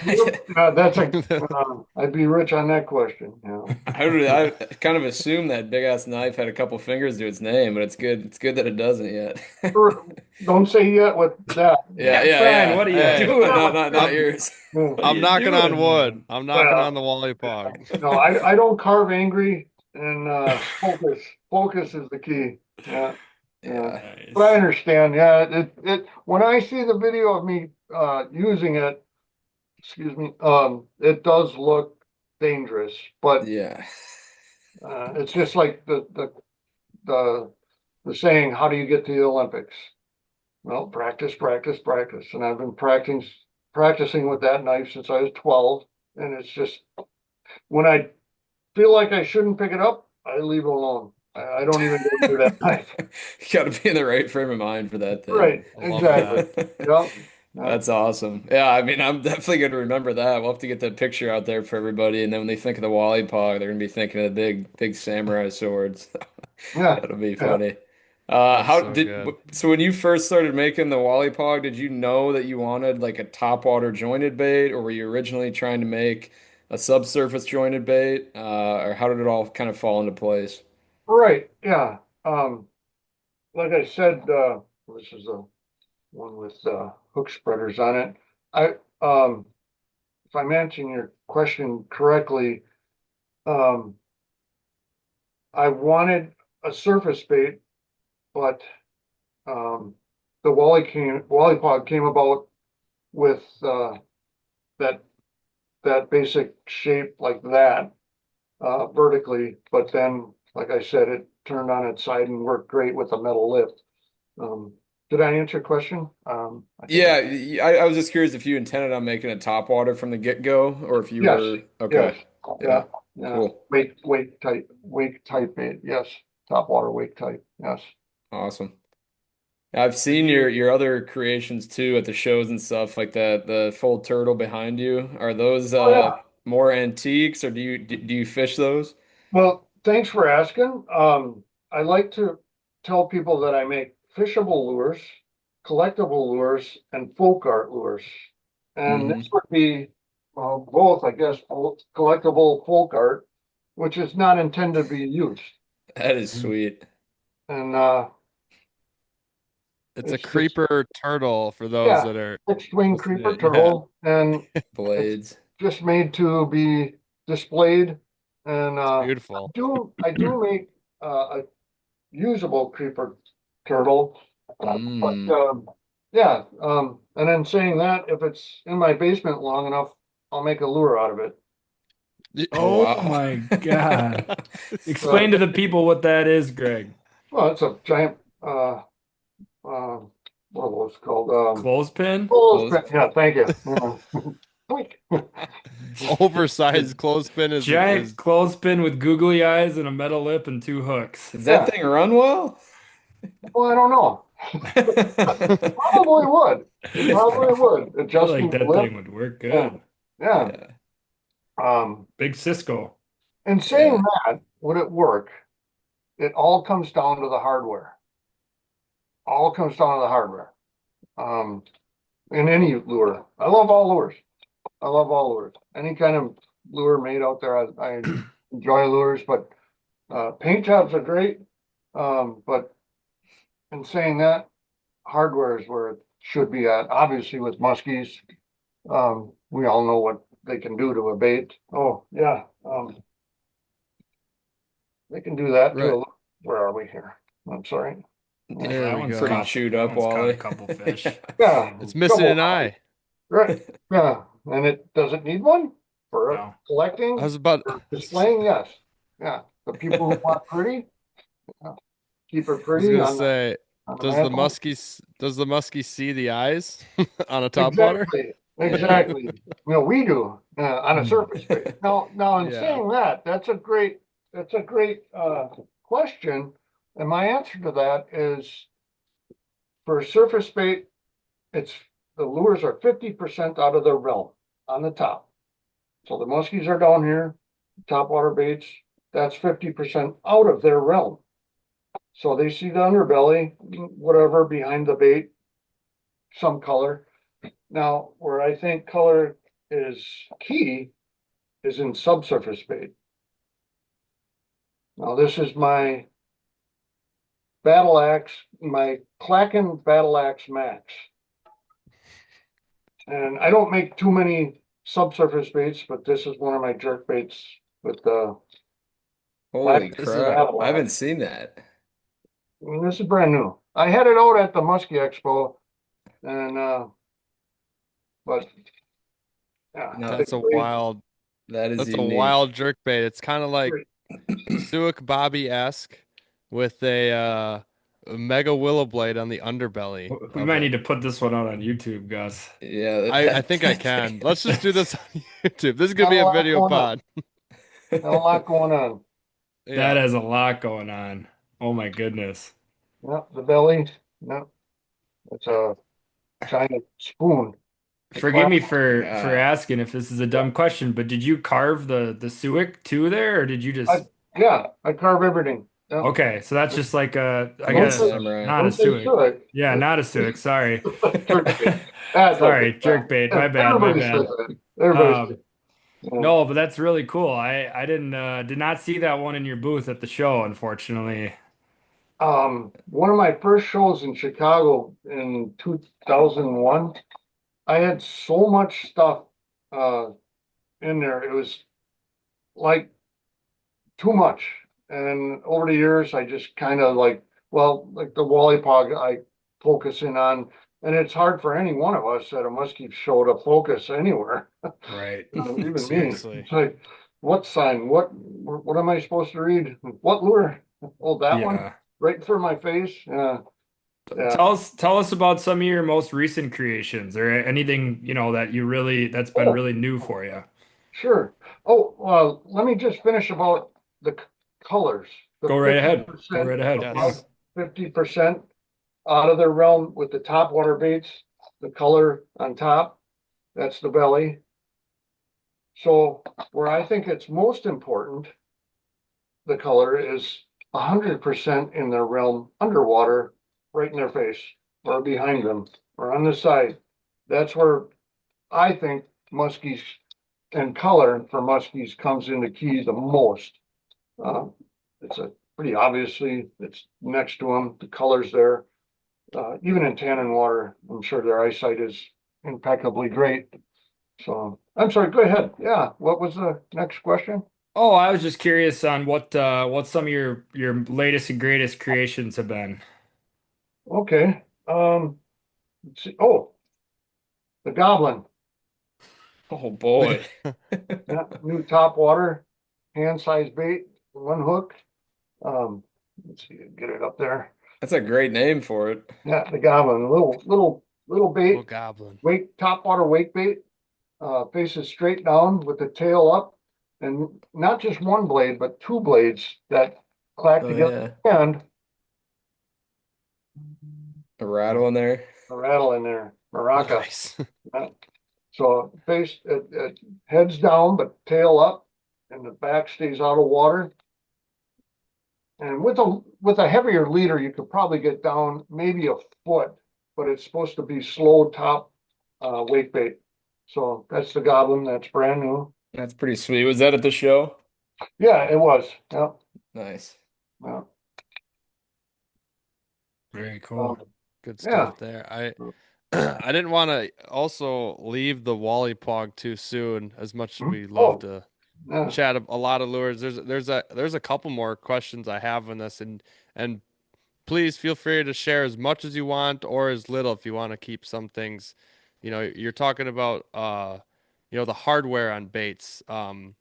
I'd be rich on that question. I kind of assumed that big ass knife had a couple fingers to its name, but it's good. It's good that it doesn't yet. Don't say yet with that. Brian, what are you Hey, doing? Not yours. I'm knocking on doing, wood. man? I'm knocking Well, on the Wally Pog. No, I don't carve angry, and focus. Focus is the key. Yeah. Yeah. Yeah. But I understand. Yeah. It when I see the video of me using it, excuse me, it does look dangerous, but Yeah. it's just like the saying, how do you get to the Olympics? Well, practice, practice, practice. And I've been practicing with that knife since I was 12. And it's just when I feel like I shouldn't pick it up, I leave it alone. I don't even go near that knife. You got to be in the right frame of mind for that thing. Right, I love exactly. Yep. That's awesome. Yeah, I mean, I'm definitely going to remember that. We'll have to get that picture out there for everybody. And then when they think of the Wally Pog, they're going to be thinking of the big samurai swords. Yeah. That'll be Yeah. funny. That's How so did good. so when you first started making the Wally Pog, did you know that you wanted like a topwater jointed bait, or were you originally trying to make a subsurface jointed bait? Or how did it all kind of fall into place? Right. Yeah. Like I said, this is the one with hook spreaders on it. I if I'm answering your question correctly, um, I wanted a surface bait, but um, the Wally Pod came about with that that basic shape like that vertically, but then, like I said, it turned on its side and worked great with a metal lift. Um, did I answer your question? I think Yeah, I was just curious if you intended on making a topwater from the get-go, or if you yes, were yes, okay. yeah, Yeah, yeah. cool. Wake type bait, yes. Top water wake type, yes. Awesome. I've seen your other creations too at the shows and stuff like that. The full turtle behind you. Are those Oh yeah. more antiques, or do you fish those? Well, thanks for asking. I like to tell people that I make fishable lures, collectible lures, and folk art lures. And this Hmm. would be both, I guess, both collectible folk art, which is not intended to be used. That is sweet. And It's a it's just, creeper turtle for those yeah, that are fixed-wing listening. creeper Yeah, turtle, and it's Blades. just made to be displayed. And it's beautiful. I do make a usable creeper turtle. But Mm. yeah, and then saying that, if it's in my basement long enough, I'll make a lure out of it. Oh Oh wow. my God. Uh, Explain to the people what that is, Greg. well, it's a giant uh, what was it called? Clothespin? Close. Yeah, thank you. Yeah. Quick. Oversized clothespin is Giant clothespin with googly eyes and a metal lip and two hooks. Does that Yeah. thing run well? Well, I don't know. Probably would. It probably would. I feel like Adjusting the that lip. thing would work Yeah. good. Yeah. Yeah. Big Cisco. And saying Yeah. that, would it work? It all comes down to the hardware. All comes down to the hardware. Um, in any lure. I love all lures. I love all lures. Any kind of lure made out there, I enjoy lures, but paint jobs are great. But in saying that, hardware is where it should be at. Obviously with muskies, we all know what they can do to a bait. Oh, yeah. They can do that Right. too. Where are we here? I'm sorry. There that we one's go. Pretty chewed up, that one's caught Wally. a couple fish. Yeah. It's missing double an eye. Right. Yeah. And it doesn't need one for No. collecting, I was about. for displaying. Yes. Yeah. The people who want pretty, keep it I was pretty gonna on say, the does the mantle. muskie see the eyes on a top water? Exactly. We do on a surface bait. Now, in Yeah. saying that, that's a great question, and my answer to that is for a surface bait, it's the lures are 50% out of their realm on the top. So the muskies are down here, top water baits. That's 50% out of their realm. So they see the underbelly, whatever behind the bait, some color. Now, where I think color is key is in subsurface bait. Now, this is my battle axe, my Klacken battle axe max. And I don't make too many subsurface baits, but this is one of my jerk baits with the. Holy This is crap. battle I haven't axe. seen that. This is brand new. I had it out at the Musky Expo, and but yeah, No, That's a wild. that is That's a unique. wild jerk bait. It's kind of like Suic Bobby-esque with a mega willow blade on the underbelly. We of might it. need to put this one out on YouTube, Gus. Yeah, I think I can. Let's just do this on YouTube. This is gonna Got be a a lot video going on. pod. Got a lot going on. That Yeah. has a lot going on. Oh my goodness. Yep, the belly. Yep, it's a giant spoon. Forgive me for God. asking if this is a dumb question, but did you carve the Suic too there, or did you just? Yeah, I carve everything. Yep. Okay, so that's just like I Don't guess say samurai. not a Don't say Suic. Suic. Yeah, not a Suic. Sorry. Jerkbait. That's Sorry, okay. jerkbait. My bad. My Everybody says bad. that. Everybody says Um, that. no, but that's really cool. I did not see that one in your booth at the show, unfortunately. One of my first shows in Chicago in 2001, I had so much stuff uh in there. It was like too much. And over the years, I just kind of like the Wally Pog I focus in on, and it's hard for any one of us at a muskie show to focus anywhere. Right. Even me. Seriously. It's like, what sign? What am I supposed to read? What lure? Oh, that one Yeah. right through my face. Yeah. Tell us about some of your most recent creations or anything, that's been really new for you. Sure. Oh, well, let me just finish about the colors. The Go right ahead. 50%, Go right ahead. Yes. 50% out of their realm with the top water baits, the color on top, that's the belly. So where I think it's most important, the color is 100% in their realm underwater, right in their face or behind them or on the side. That's where I think muskies and color for muskies comes into key the most. It's a pretty obviously it's next to them. The colors there. Even in tannin water, I'm sure their eyesight is impeccably great. So I'm sorry, go ahead. Yeah, what was the next question? Oh, I was just curious on what some of your latest and greatest creations have been. Okay. Let's see. Oh, the goblin. Oh boy. Yeah, new top water, hand size bait, one hook. Let's see, get it up there. That's a great name for it. Yeah, the goblin, little bait, Little goblin. wake top water wake bait, faces straight down with the tail up, and not just one blade, but two blades that clack Oh, together yeah. and A rattle in there. a rattle in there, maraca. Nice. So face it heads down, but tail up, and the back stays out of water. And with a heavier leader, you could probably get down maybe a foot, but it's supposed to be slow top wake bait. So that's the goblin. That's brand new. That's pretty sweet. Was that at the show? Yeah, it was. Yeah, Nice. yeah. Very cool. Good Yeah. stuff there. I didn't want to also leave the Wally Pog too soon, as much as we love Oh, to yeah. chat a lot of lures. There's a couple more questions I have on this, and please feel free to share as much as you want or as little if you want to keep some things. You're talking about the hardware on baits. I'm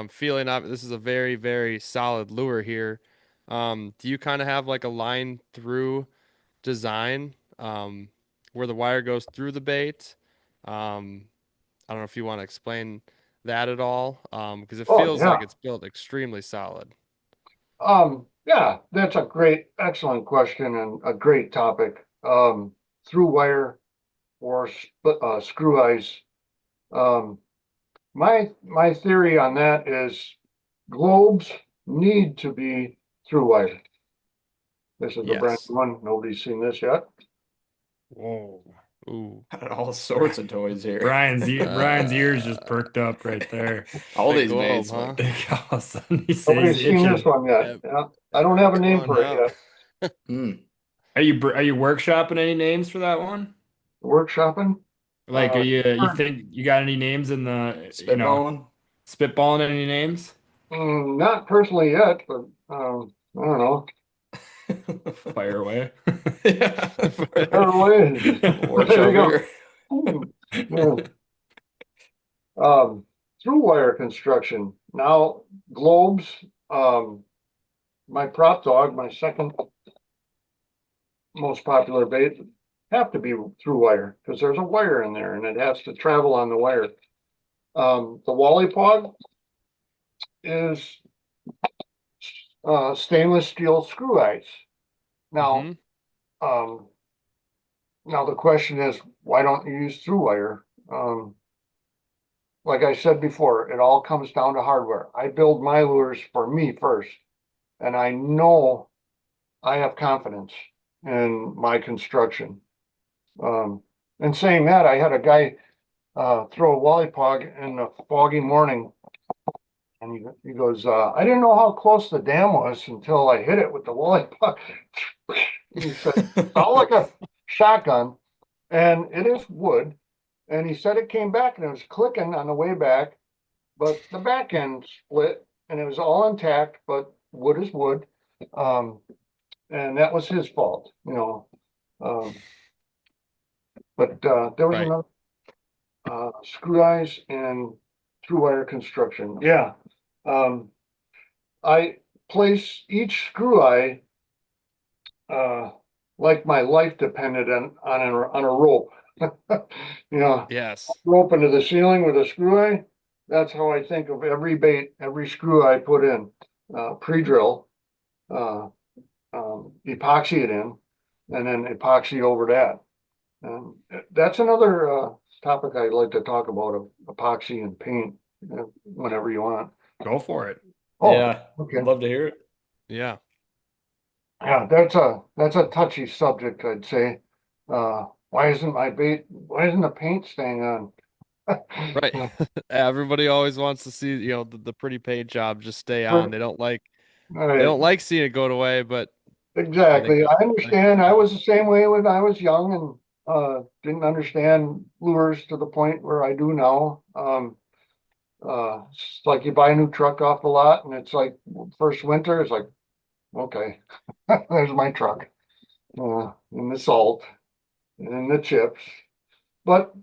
feeling this is a very, very solid lure here. Do you kind of have like a line through design where the wire goes through the bait? I don't know if you want to explain that at all, because it Oh, feels like yeah. it's built extremely solid. Yeah, that's a excellent question and a great topic. Through wire or screw eyes. Um, my theory on that is globes need to be through wire. This is a brand Yes. new one. Nobody's seen this yet. Whoa. Ooh. Got all sorts of toys here. Brian's ears just Uh, perked up right there. All Big these globe, baits, huh? like All of a sudden he says he's Nobody's seen this itching. one yet. Yeah, Yeah, I don't have a come name on for it now. yet. Are you workshopping any names for that one? Workshopping. Like, you Sure. think you got any names in the, spitballing. spitballing any names? Not personally yet, but I don't know. Fire away. Yeah. Everybody, Or there you chubbier. go. Yeah. Through wire construction. Now, globes, um, my prop dog, my second most popular bait, have to be through wire because there's a wire in there and it has to travel on the wire. The Wally Pog is stainless steel screw eyes. Now, Hmm. um, now the question is, why don't you use through wire? Like I said before, it all comes down to hardware. I build my lures for me first, and I know I have confidence in my construction. Um, and saying that, I had a guy throw a Wally Pog in a foggy morning, and he goes, I didn't know how close the dam was until I hit it with the Wally Pog. He said, sound like a shotgun, and it is wood. And he said it came back and it was clicking on the way back, but the back end split and it was all intact, but wood is wood. Um, and that was his fault, you know. But there was Right. another screw eyes and through wire construction. Yeah. Um, I place each screw eye uh, like my life depended on a rope. You know, Yes. rope into the ceiling with a screw eye. That's how I think of every bait, every screw I put in. Pre-drill, uh, epoxy it in, and then epoxy over that. And that's another topic I'd like to talk about of epoxy and paint whenever you want. Go for it. Oh, Yeah. okay. I'd love to hear it. Yeah. Yeah, that's a touchy subject, I'd say. Why isn't the paint staying on? Right. Everybody always wants to see, the pretty paint job just stay on. All They right, don't like seeing it go away, but I think exactly. I I think understand. I was the same way when I was young and didn't understand lures to the point where I do now. It's like you buy a new truck off the lot and it's like first winter, it's like, okay, there's my truck. And the salt and the chips. But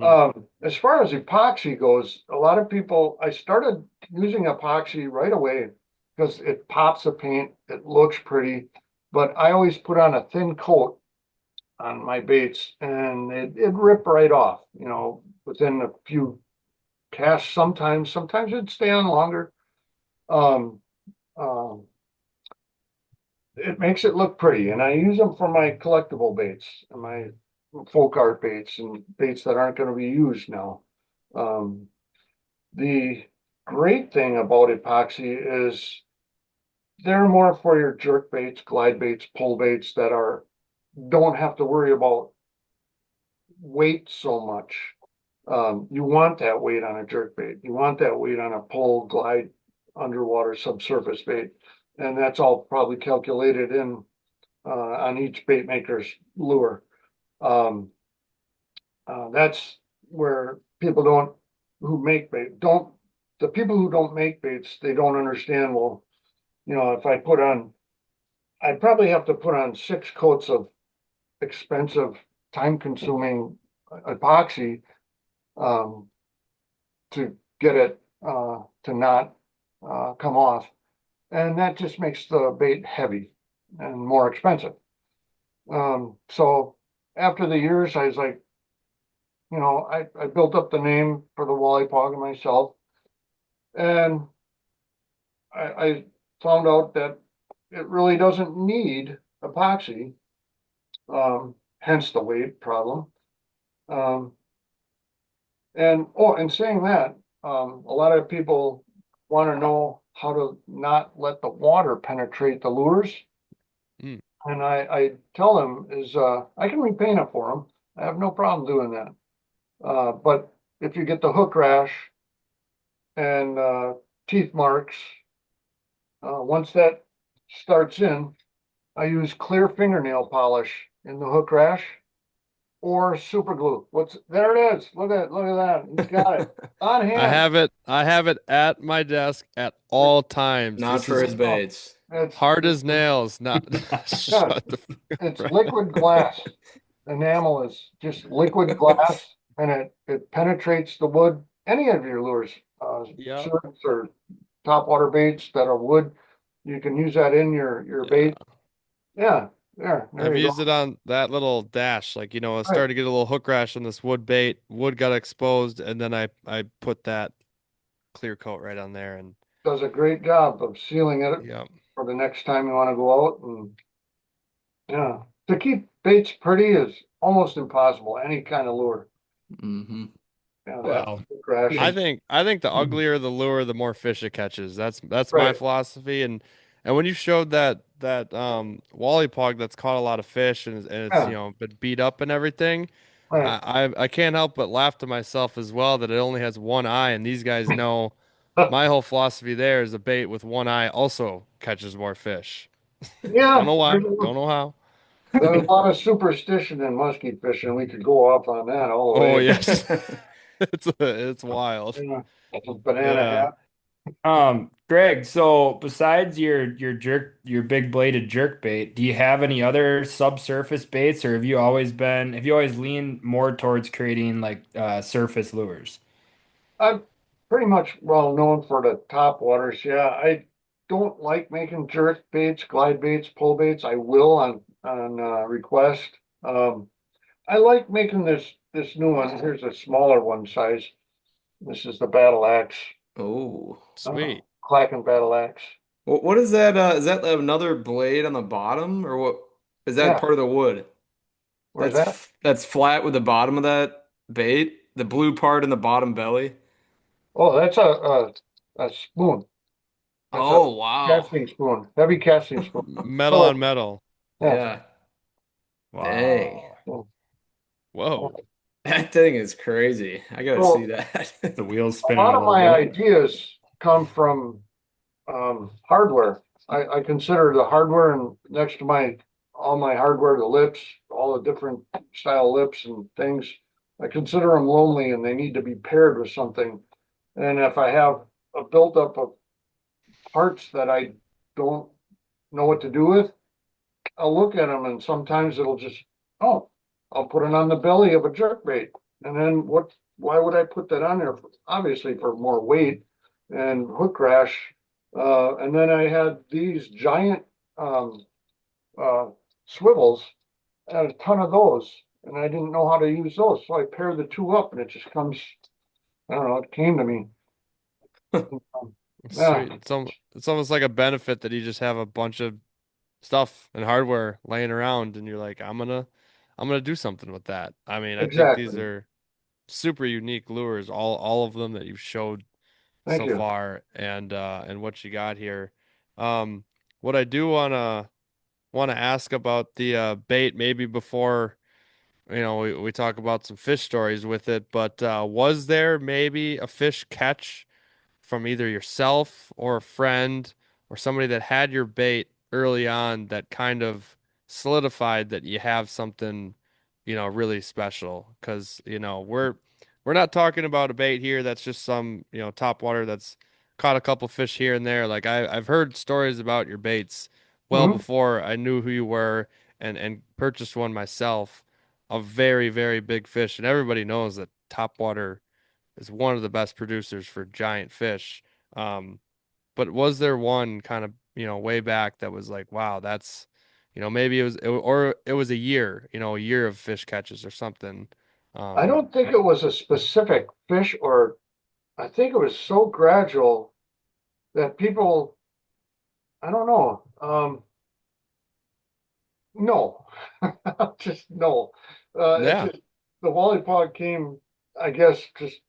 Mhm. as far as epoxy goes, a lot of people, I started using epoxy right away because it pops the paint, it looks pretty, but I always put on a thin coat on my baits and it'd rip right off, within a few casts sometimes it'd stay on longer. Um, um, it makes it look pretty and I use them for my collectible baits and my folk art baits and baits that aren't going to be used now. Um, the great thing about epoxy is they're more for your jerk baits, glide baits, pull baits that don't have to worry about weight so much. You want that weight on a jerk bait. You want that weight on a pull, glide, underwater, subsurface bait. And that's all probably calculated in on each bait maker's lure. Um, that's where people who make bait, the people who don't make baits, they don't understand, well, if I probably have to put on 6 coats of expensive, time-consuming epoxy, um, to get it, to not, come off. And that just makes the bait heavy and more expensive. So after the years, I was like, I built up the name for the Wolly Pog myself, and I found out that it really doesn't need epoxy, hence the weight problem. Um, and saying that, a lot of people want to know how to not let the water penetrate the lures. Mm. And I tell them is, I can repaint it for them. I have no problem doing that. But if you get the hook rash and, teeth marks, once that starts in, I use clear fingernail polish in the hook rash or super glue. There it is. Look at that. He's got it on I hand. have it. I have it at my desk at all times. Not This for is his baits. hard as nails. Not Yeah, shut the it's front. liquid glass. Enamel is just liquid glass, and it penetrates the wood. Any of your lures, Yeah. shirts or topwater baits that are wood, you can use that in your bait. Yeah, there I've you used go. it on that little dash. Like, I Right, started to get a little hook rash on this wood bait. Wood got exposed, and then I put that clear coat right on there, and does a great job of sealing it yeah. for the next time you want to go out. And yeah, to keep baits pretty is almost impossible. Any kind of lure. Hmm. Yeah, that Well, crash I is think I think the uglier the lure, the more fish it catches. That's my right. philosophy. And when you showed that Wally Pog that's caught a lot of fish and it's Yeah, been beat up and everything, right. I can't help but laugh to myself as well that it only has one eye, and these guys know my whole philosophy there is a bait with one eye also catches more fish. Don't Yeah, know why, don't know how. there's a lot of superstition in musky fishing. We could go off on that all the Oh way. yes, it's wild. Yeah, that's a banana Yeah. hat. Greg, so besides your big bladed jerk bait, do you have any other subsurface baits, or have you always leaned more towards creating like surface lures? I'm pretty much well known for the top waters. Yeah, I don't like making jerk baits, glide baits, pull baits. I will on request. Um, I like making this new one. Here's a smaller one size. This is the battle axe, Oh. Sweet. clacking battle axe. What is that? Is that another blade on the bottom, or what? Is that Yeah, part of the wood? where's that? That's flat with the bottom of that bait, the blue part in the bottom belly. Oh, that's a spoon. That's a Oh, wow. casting spoon, heavy casting spoon. Metal on So metal. yeah, Yeah. Dang. Wow, so Whoa. That thing is crazy. I gotta see so that. the wheels a spinning lot a of little my bit. ideas come from, hardware. I consider the hardware, and next to all my hardware, the lips, all the different style lips and things. I consider them lonely, and they need to be paired with something. And if I have a buildup of parts that I don't know what to do with, I'll look at them, and sometimes it'll just, oh, I'll put it on the belly of a jerkbait. And then why would I put that on there? Obviously for more weight and hook rash. And then I had these giant, um, uh, swivels, and a ton of those. And I didn't know how to use those. So I paired the two up, and it just comes, I don't know, it came to me. Yeah, Sweet. It's almost like a benefit that you just have a bunch of stuff and hardware laying around and you're like, I'm gonna do something with that. I mean, I think these exactly. are super unique lures, all of them that you've showed Thank so you. far and what you got here. Um what I do wanna ask about the bait maybe before we talk about some fish stories with it, but was there maybe a fish catch from either yourself or a friend or somebody that had your bait early on that kind of solidified that you have something, really special. Because we're not talking about a bait here that's just some top water that's caught a couple fish here and there. Like I've heard stories about your baits well Mhm. before I knew who you were, and purchased one myself, a very, very big fish. And everybody knows that top water is one of the best producers for giant fish. Um, but was there one kind of, way back that was like, wow, that's, maybe or it was a year, a year of fish catches or something. I Um, don't think it was a specific fish, or I think it was so gradual that people, I don't know. No, just no. It yeah, just, the Wally Pog came, I guess, just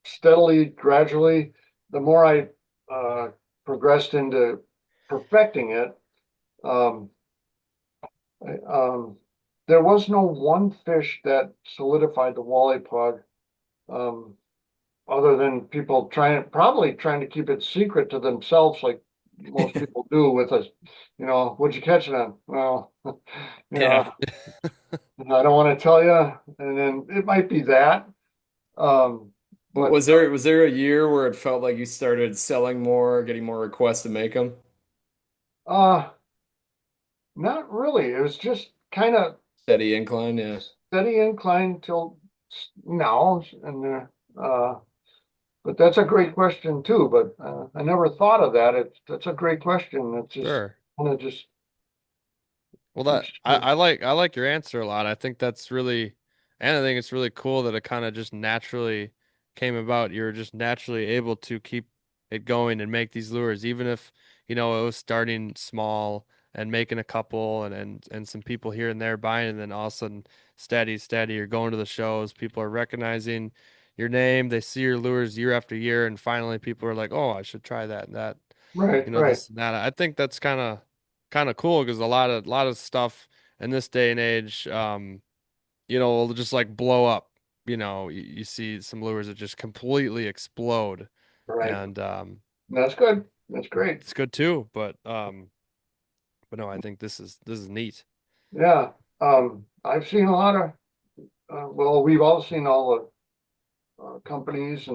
steadily, gradually. The more I progressed into perfecting it, um, um, there was no one fish that solidified the Wally Pog, um, other than people probably trying to keep it secret to themselves, like most people do with us. What'd you catch it on? Well, you Yeah. know, I don't want to tell you, and then it might be that. Um, but Was there a year where it felt like you started selling more, getting more requests to make them? uh, not really. It was just kind of Steady incline, yeah. steady incline till now, and but that's a great question too. But I never thought of that. That's a great question. It's just sure. kind of just Well, that keeps. I like your answer a lot. I think that's really, and I think it's really cool that it kind of just naturally came about. You were just naturally able to keep it going and make these lures, even if, it was starting small and making a couple and some people here and there buying, and then all of a sudden steady, steady, you're going to the shows, people are recognizing your name, they see your lures year after year, and finally people are like, oh, I should try that and that, Right, right, this and that. I think that's kind of cool because a lot of stuff in this day and age, will just like blow up. You see some lures that just completely explode, right. and That's good. That's great. it's good too. But no, I think this is neat. Yeah. I've seen a lot of. Well, we've all seen all the companies,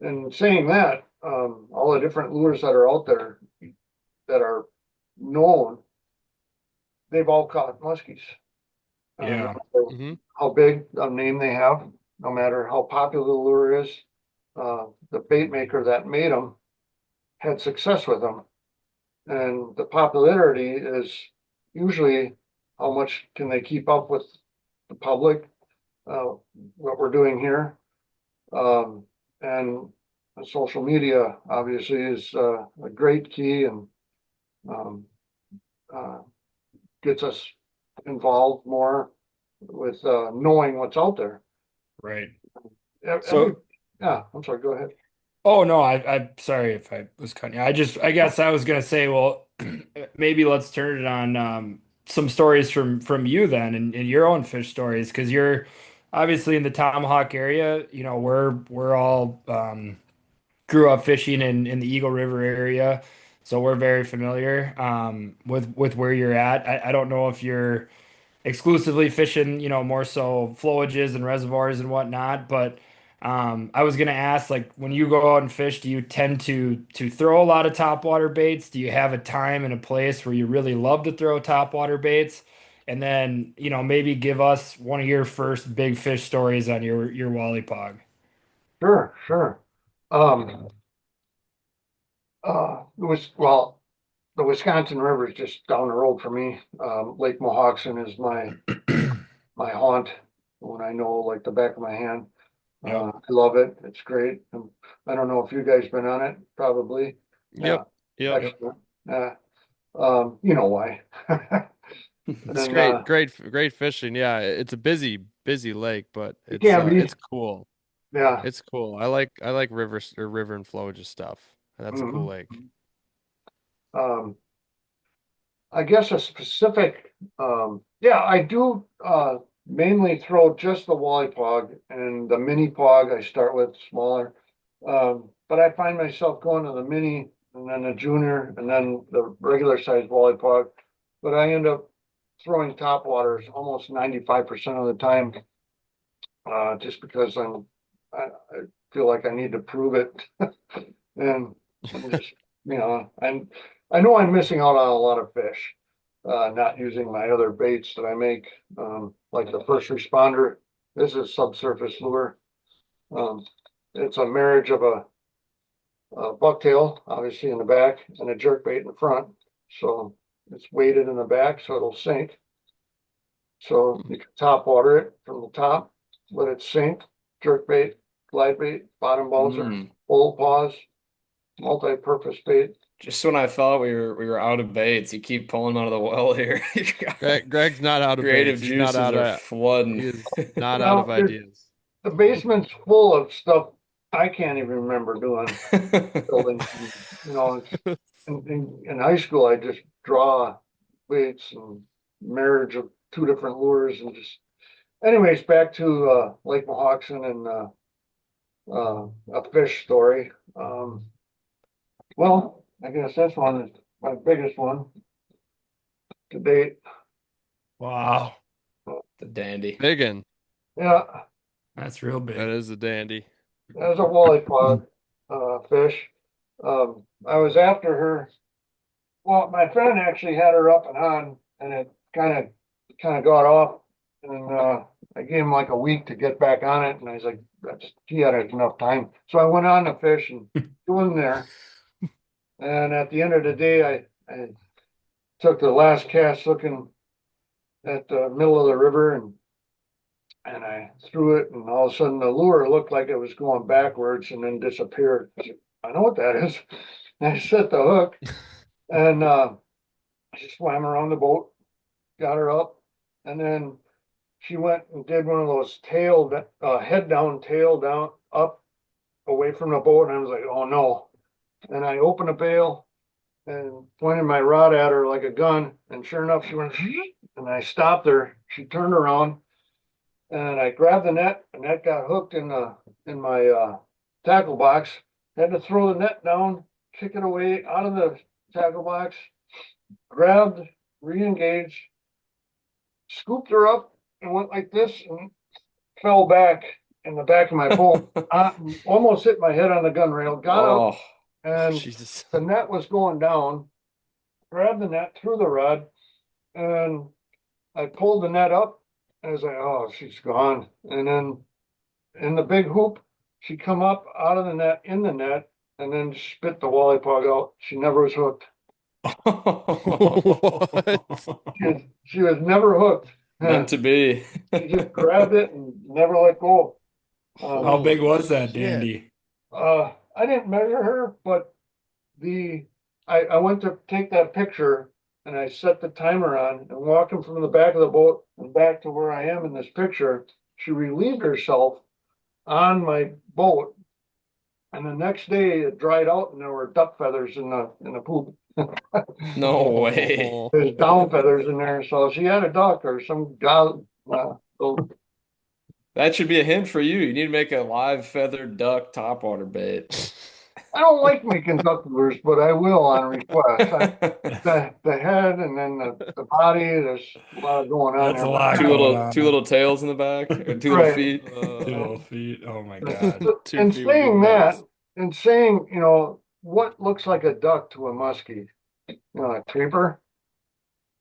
and saying that, all the different lures that are out there that are known, they've all caught muskies. No Yeah. matter Hmm. how big a name they have, no matter how popular the lure is, the bait maker that made them had success with them. And the popularity is usually how much can they keep up with the public, uh, what we're doing here. And social media obviously is a great key, and um, uh, gets us involved more with knowing what's out there. Right. Every, So, yeah, I'm sorry, go ahead. oh no, I'm sorry if I was cutting you. I guess I was gonna say, well, maybe let's turn it on some stories from you then, and your own fish stories, because you're obviously in the Tomahawk area. We're all grew up fishing in the Eagle River area, so we're very familiar with where you're at. I don't know if you're exclusively fishing, more so flowages and reservoirs and whatnot. But I was gonna ask, like, when you go out and fish, do you tend to throw a lot of topwater baits? Do you have a time and a place where you really love to throw topwater baits? And then, maybe give us one of your first big fish stories on your Wally Pog. Sure, sure. Um, it was, well, the Wisconsin River is just down the road for me. Lake Mohawkson is my haunt when I know like the back of my hand. Yep. I love it. It's great. I don't know if you guys been on it, probably. Yeah, Yep. Yep. Yep. excellent. Yeah. You know why. It's And great, great, great fishing. Yeah, it's a busy, busy lake, but it it's can uh, be. it's cool. Yeah. It's cool. I like river and flowage stuff. And that's a cool Mhm. lake. Um, I guess a specific, yeah, I do mainly throw just the Wally Pog, and the mini Pog I start with smaller. But I find myself going to the mini and then the junior and then the regular size Wally Pog. But I end up throwing top waters almost 95% of the time, just because I feel like I need to prove it. And I'm just, I know I'm missing out on a lot of fish, not using my other baits that I make, like the first responder. This is subsurface lure. It's a marriage of a bucktail, obviously in the back, and a jerkbait in the front. So it's weighted in the back, so it'll sink. So you can top water it from the top, let it sink. Jerkbait, glide bait, bottom bouncer, old paws, multi-purpose bait. Just when I thought we were out of baits, you keep pulling them out of the well here. Greg's not out of Creative baits. He's juices not out are of flooding. He is not out Well, of ideas. the basement's full of stuff I can't even remember doing. Building, in high school, I just draw baits and marriage of two different lures and just. Anyways, back to Lake Mohawkson and a fish story. Well, I guess this one is my biggest one to date. Wow, The dandy. Biggin. Yeah, that's real big. That is a dandy. there's a wally pod fish. I was after her. Well, my friend actually had her up and on, and it kind of got off, and I gave him like a week to get back on it, and I was like, he had enough time, so I went on the fish and he wasn't there. And at the end of the day, I took the last cast looking at the middle of the river, and I threw it, and all of a sudden the lure looked like it was going backwards and then disappeared. I said, I know what that is. And I set the hook, and I just swam around the boat, got her up, and then she went and did one of those head down, tail down, up, away from the boat, and I was like, oh no. And I opened a bail and pointed my rod at her like a gun, and sure enough, she went, and I stopped her. She turned around, and I grabbed the net, and that got hooked in my tackle box. Had to throw the net down, kick it away out of the tackle box, grabbed, re-engaged, scooped her up, and went like this and fell back in the back of my boat. Almost hit my head on the gun rail, got up, and Jesus. the net was going down. Grabbed the net, threw the rod, and I pulled the net up. And I was like, oh, she's gone. And then in the big hoop, she come up out of the net, in the net, and then spit the wally pog out. She never was hooked. What? She was never hooked. Meant to be. She just grabbed it and never let go. How big was that dandy? I didn't measure her, but I went to take that picture and I set the timer on and walking from the back of the boat and back to where I am in this picture. She relieved herself on my boat, and the next day it dried out and there were duck feathers in the poop. No way. There's down feathers in there, so she had a duck or some guy. So That should be a hint for you. You need to make a live feathered duck topwater bait. I don't like making duck lures, but I will on request. The head and then the body, there's a lot going on That's there. a lot. Two little tails in the back, or two Right. little feet. 2 little feet. Oh my god. And feet would be saying that, nuts. and saying, what looks like a duck to a muskie, a creeper,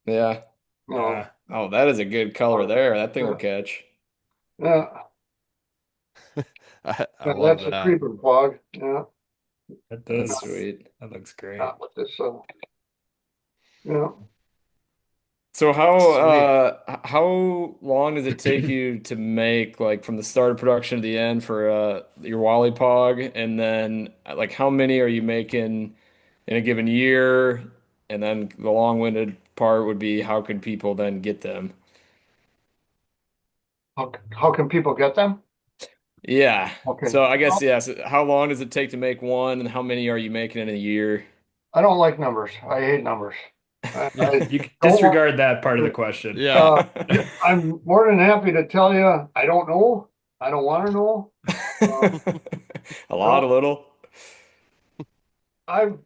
Yeah. Yeah, Oh, that is a good color there. That thing will catch. yeah, I love that's a that. creeper pog, yeah. that That's does. sweet. That looks great. Not with this, yeah. So how long does it take you to make, like, from the start of production to the end for your Wally Pog? And then, like, how many are you making in a given year? And then the long-winded part would be, how can people then get them? How can people get them? Yeah. Okay. So I guess, yeah. So how long does it take to make one, and how many are you making in a year? I don't like numbers. I hate numbers. You can disregard that part of the question. Yeah. I'm more than happy to tell you, I don't know. I don't want to know. A lot, a little. I've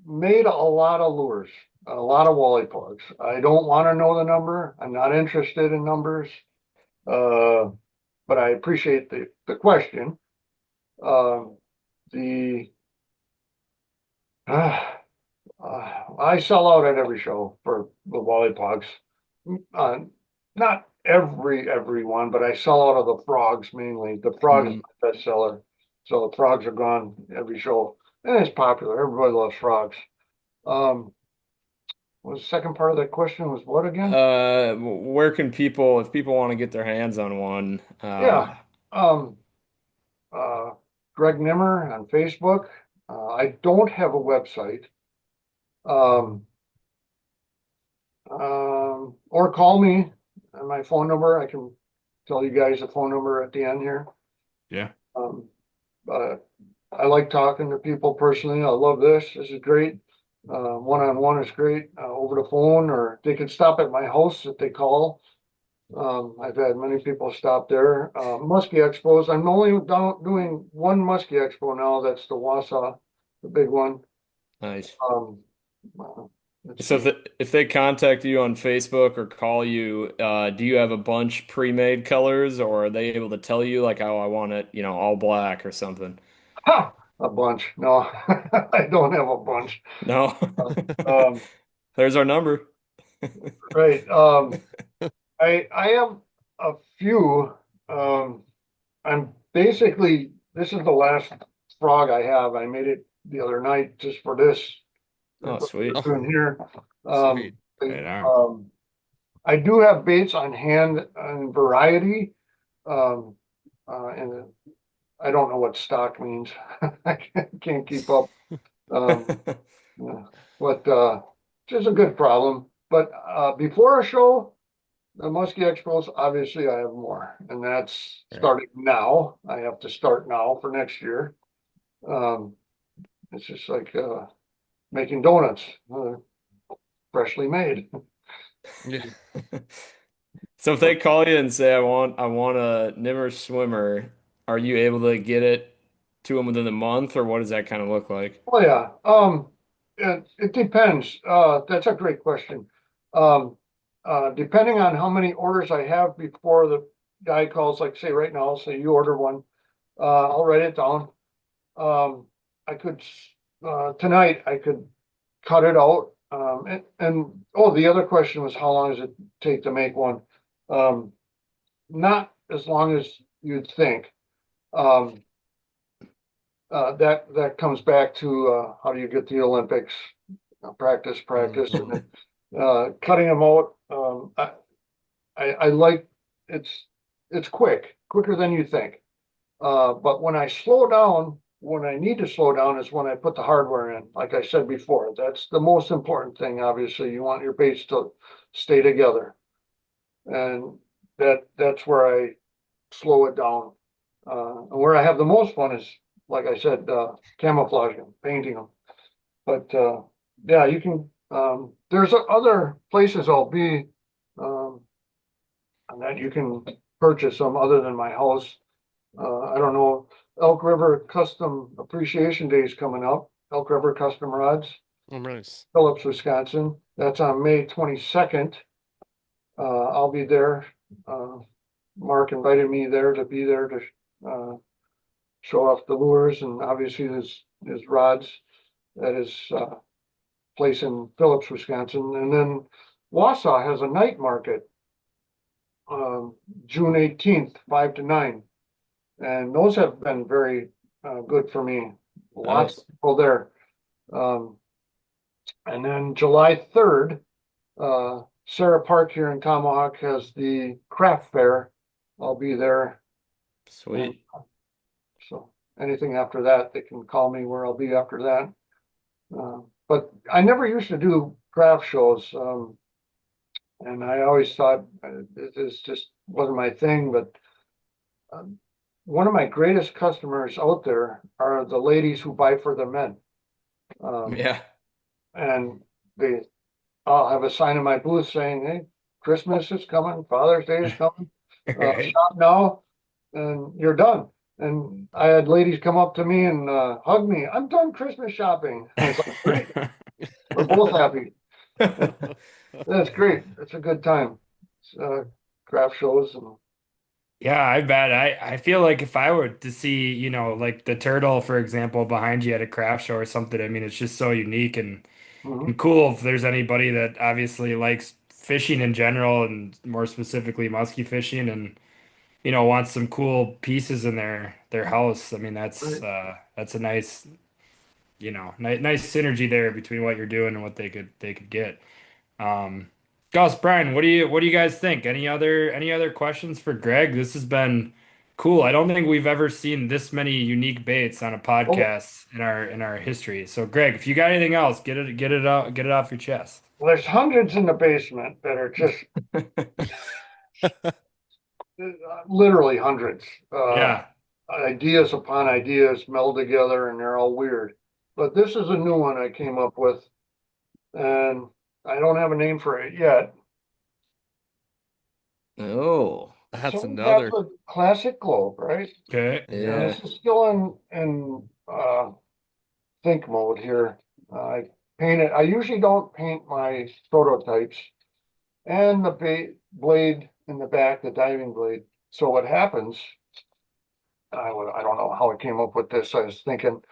made a lot of lures. a lot of Wally pugs. I don't want to know the number. I'm not interested in numbers. But I appreciate the question. The I sell out at every show for the Wally pugs. Not every one, but I sell out of the frogs mainly. The frog is my best seller. So the frogs are gone every show. And it's popular. Everybody loves frogs. Was the second part of that question was what again? Where can people, if people want to get their hands on one? Yeah. Uh, Greg Nimmer on Facebook. I don't have a website. Or call me on my phone number. I can tell you guys the phone number at the end here. Yeah. But I like talking to people personally. I love this. This is great. One-on-one is great. Over the phone, or they can stop at my house if they call. I've had many people stop there. Musky expos. I'm only doing one Musky expo now. That's the Wausau, the big one. Nice. Let's So see. if they contact you on Facebook or call you, do you have a bunch pre-made colors, or are they able to tell you like, oh, I want it, all black or something? Ha! A bunch. No, I don't have a bunch. No. Um, There's our number. right. I have a few. I'm basically, this is the last frog I have. I made it the other night just for this. Oh, sweet. What we're doing here. Sweet. Right on. I do have baits on hand and variety. And I don't know what stock means. I can't keep up. Yeah, but which is a good problem. But before a show, the Muskie Expos, obviously I have more, and that's starting now. I have to start now for next year. It's just like making donuts, freshly made. Yeah. So if they call you and say, I want a Nimmer swimmer, are you able to get it to them within a month, or what does that kind of look like? Oh yeah. It depends. That's a great question. Depending on how many orders I have before the guy calls, like say right now, say you order one, I'll write it down. I could tonight I could cut it out. And oh, the other question was how long does it take to make one? Not as long as you'd think. That comes back to how do you get the Olympics? Practice, and then, cutting them out. I like it's quicker than you think. But when I slow down, when I need to slow down is when I put the hardware in. Like I said before, that's the most important thing. Obviously, you want your baits to stay together, and that's where I slow it down. And where I have the most fun is, like I said, camouflaging them, painting them. But yeah, you can. There's other places I'll be, and that you can purchase them other than my house. I don't know. Elk River Custom Appreciation Day is coming up. Elk River Custom Rods, Oh, nice. Phillips, Wisconsin. That's on May 22nd. I'll be there. Mark invited me there to be there to show off the lures and obviously his rods at his place in Phillips, Wisconsin. And then Wausau has a night market, June 18th, 5 to 9. And those have been very good for me. Lots of people there. And then July 3rd, Sarah Park here in Tomahawk has the craft fair. I'll be there. Sweet. So anything after that, they can call me where I'll be after that. But I never used to do craft shows. And I always thought it just wasn't my thing. But one of my greatest customers out there are the ladies who buy for the men. Yeah. And I'll have a sign in my booth saying, hey, Christmas is coming, Father's Day is coming, shop now, and you're done. And I had ladies come up to me and hug me. I'm done Christmas shopping. I was like, great. We're both happy. That's great. It's a good time. It's, craft shows and Yeah, I bet. I feel like if I were to see, like the turtle, for example, behind you at a craft show or something, I mean, it's just so unique mhm. and cool if there's anybody that obviously likes fishing in general and more specifically musky fishing and wants some cool pieces in their house. I mean, Right. that's a nice, nice synergy there between what you're doing and what they could get. Um, Gus, Brian, what do you guys think? Any other questions for Greg? This has been cool. I don't think we've ever seen this many unique baits on a Oh, podcast in our history. So, Greg, if you got anything else, get it out, get it off your chest. well, there's hundreds in the basement that are just literally hundreds. Yeah. Ideas upon ideas meld together and they're all weird. But this is a new one I came up with, and I don't have a name for it yet. Oh, That's So we have another. the classic globe, right? Okay. And yeah. this is still in think mode here. I paint it. I usually don't paint my prototypes and the blade in the back, the diving blade. So what happens? I don't know how I came up with this. I was thinking.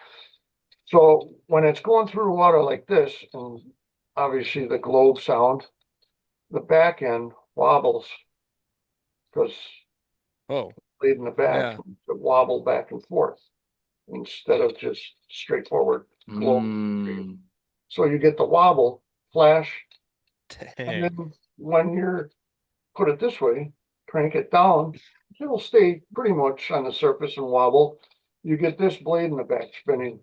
So when it's going through water like this, and obviously the globe sound, the back end wobbles because Oh, blade in the back yeah. wobble back and forth instead of just straightforward globe. Mm. So you get the wobble, flash, and Dang. then when you're put it this way, crank it down, it'll stay pretty much on the surface and wobble. You get this blade in the back spinning.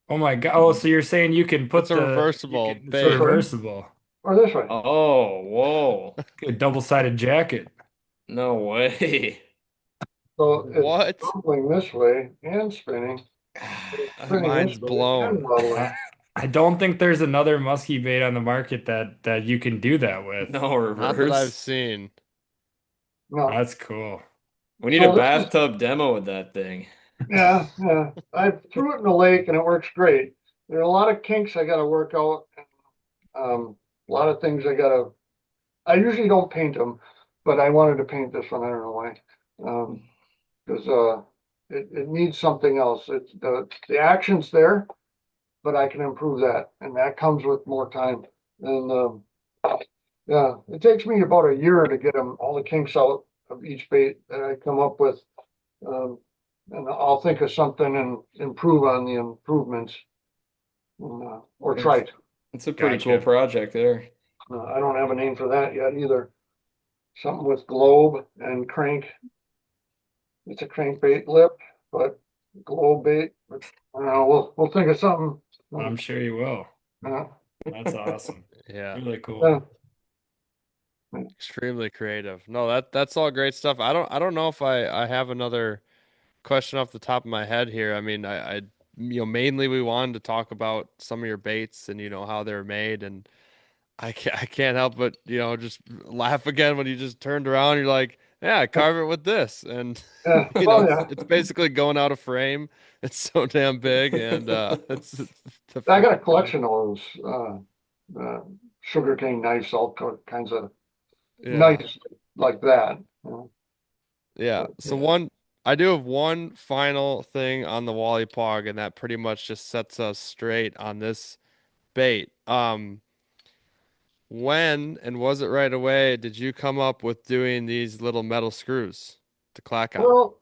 Oh my God. Oh, so you're saying you can It's put a you reversible can, it's This bait. way reversible. or this way. Oh, whoa. Good double-sided jacket. No way. So it's What? wobbling this way and spinning, spinning this Mine's way and blown. wobbling. I don't think there's another musky bait on the market that you can do that with. No Not that I've reverse. seen. No. That's cool. We need a So this is, bathtub demo with that thing. yeah, yeah. I threw it in the lake and it works great. There are a lot of kinks I gotta work out. A lot of things I usually don't paint them, but I wanted to paint this one. I don't know why. Because it needs something else. It's the action's there, but I can improve that, and that comes with more time. And yeah, it takes me about a year to get them all the kinks out of each bait that I come up with. Um, and I'll think of something and improve on the improvements, or try It's to. it's a pretty cool Gotcha. project there. I don't have a name for that yet either. Something with globe and crank. It's a crankbait lip, but globe bait. But, we'll think of something. I'm sure you will. Uh, That's awesome. Yeah. Really cool. yeah. Extremely creative. No, that's all great stuff. I don't know if I have another question off the top of my head here. I mean, mainly we wanted to talk about some of your baits and how they're made, and I can't help but just laugh again when you just turned around. You're like, yeah, carve it with this, and Yeah. Well, it's yeah. it's basically going out of frame. It's so damn big, and it's a I got a freaking fun. collection of those sugarcane knives, kinds of Yeah, knives like that. yeah. But, So I do have one final thing on the Wally Pog, and that pretty much just sets us straight on this bait. When and was it right away did you come up with doing these little metal screws to clack on? well,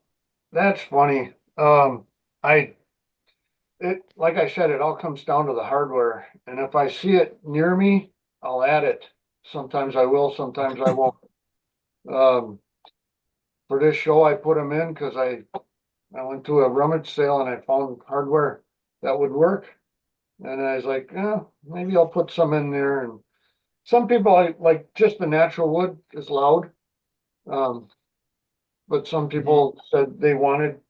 that's funny. I like I said, it all comes down to the hardware, and if I see it near me, I'll add it. Sometimes I will, sometimes I won't. Um, for this show, I put them in because I went to a rummage sale and I found hardware that would work. And I was like, yeah, maybe I'll put some in there. And some people like just the natural wood is loud. Um, but some Hmm. people said they wanted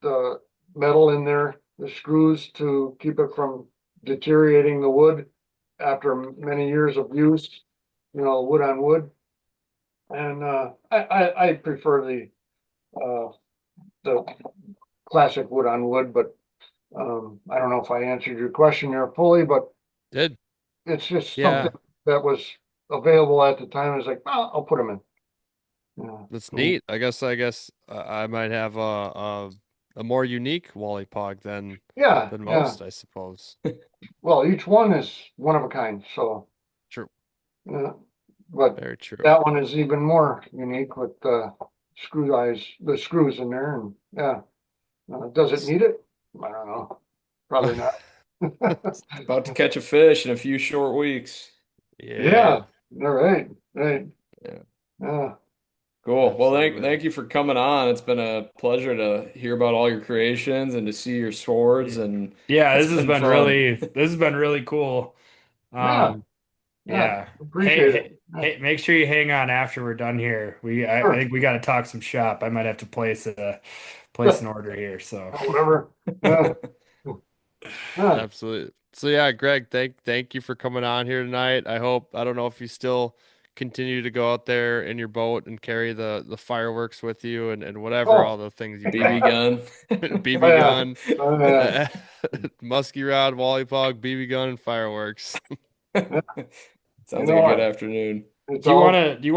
the metal in there, the screws to keep it from deteriorating the wood after many years of use, wood on wood. And I prefer the classic wood on wood, but I don't know if I answered your question there fully, but Did. it's just something Yeah. that was available at the time. I was like, well, I'll put them in. Yeah. That's neat. I guess I might have a more unique Wally Pog than Yeah, most, I suppose. Well, each one is one of a kind, so. True. But Very true. that one is even more unique with the the screws in there, and yeah. Does it need it? I don't know. Probably not. About to catch a fish in a few short weeks. Yeah. All right. Right. Yeah. Yeah. Cool. Well, Absolutely. thank you for coming on. It's been a pleasure to hear about all your creations and to see your swords. And Yeah, it's this has been really cool. Yeah. Yeah. Appreciate it. Hey, make sure you hang on after we're done here. I Sure. think we got to talk some shop. I might have to place an order here. So Whatever. Yeah. Yeah. Absolutely. So yeah, Greg, thank you for coming on here tonight. I don't know if you still continue to go out there in your boat and carry the fireworks with you and whatever, Oh. all the things you BB brought. gun. BB Oh, yeah. gun, Oh, yeah. musky rod, Wally Pog, BB gun, and fireworks. Sounds You like know a good what? afternoon. It's do you all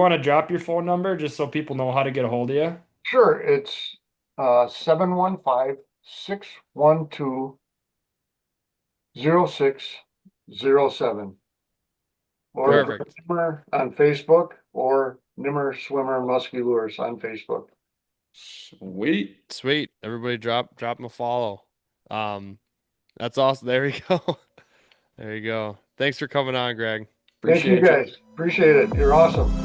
want to drop your phone number just so people know how to get a hold of you? sure. It's 715-612-0607. Or Perfect. Greg Nimmer on Facebook, or Nimmer Swimmer Musky Lures on Facebook. Sweet. Sweet. Everybody drop them a follow. That's awesome. There you go. There you go. Thanks for coming on, Greg. Thank you Appreciate you. guys. Appreciate it. You're awesome.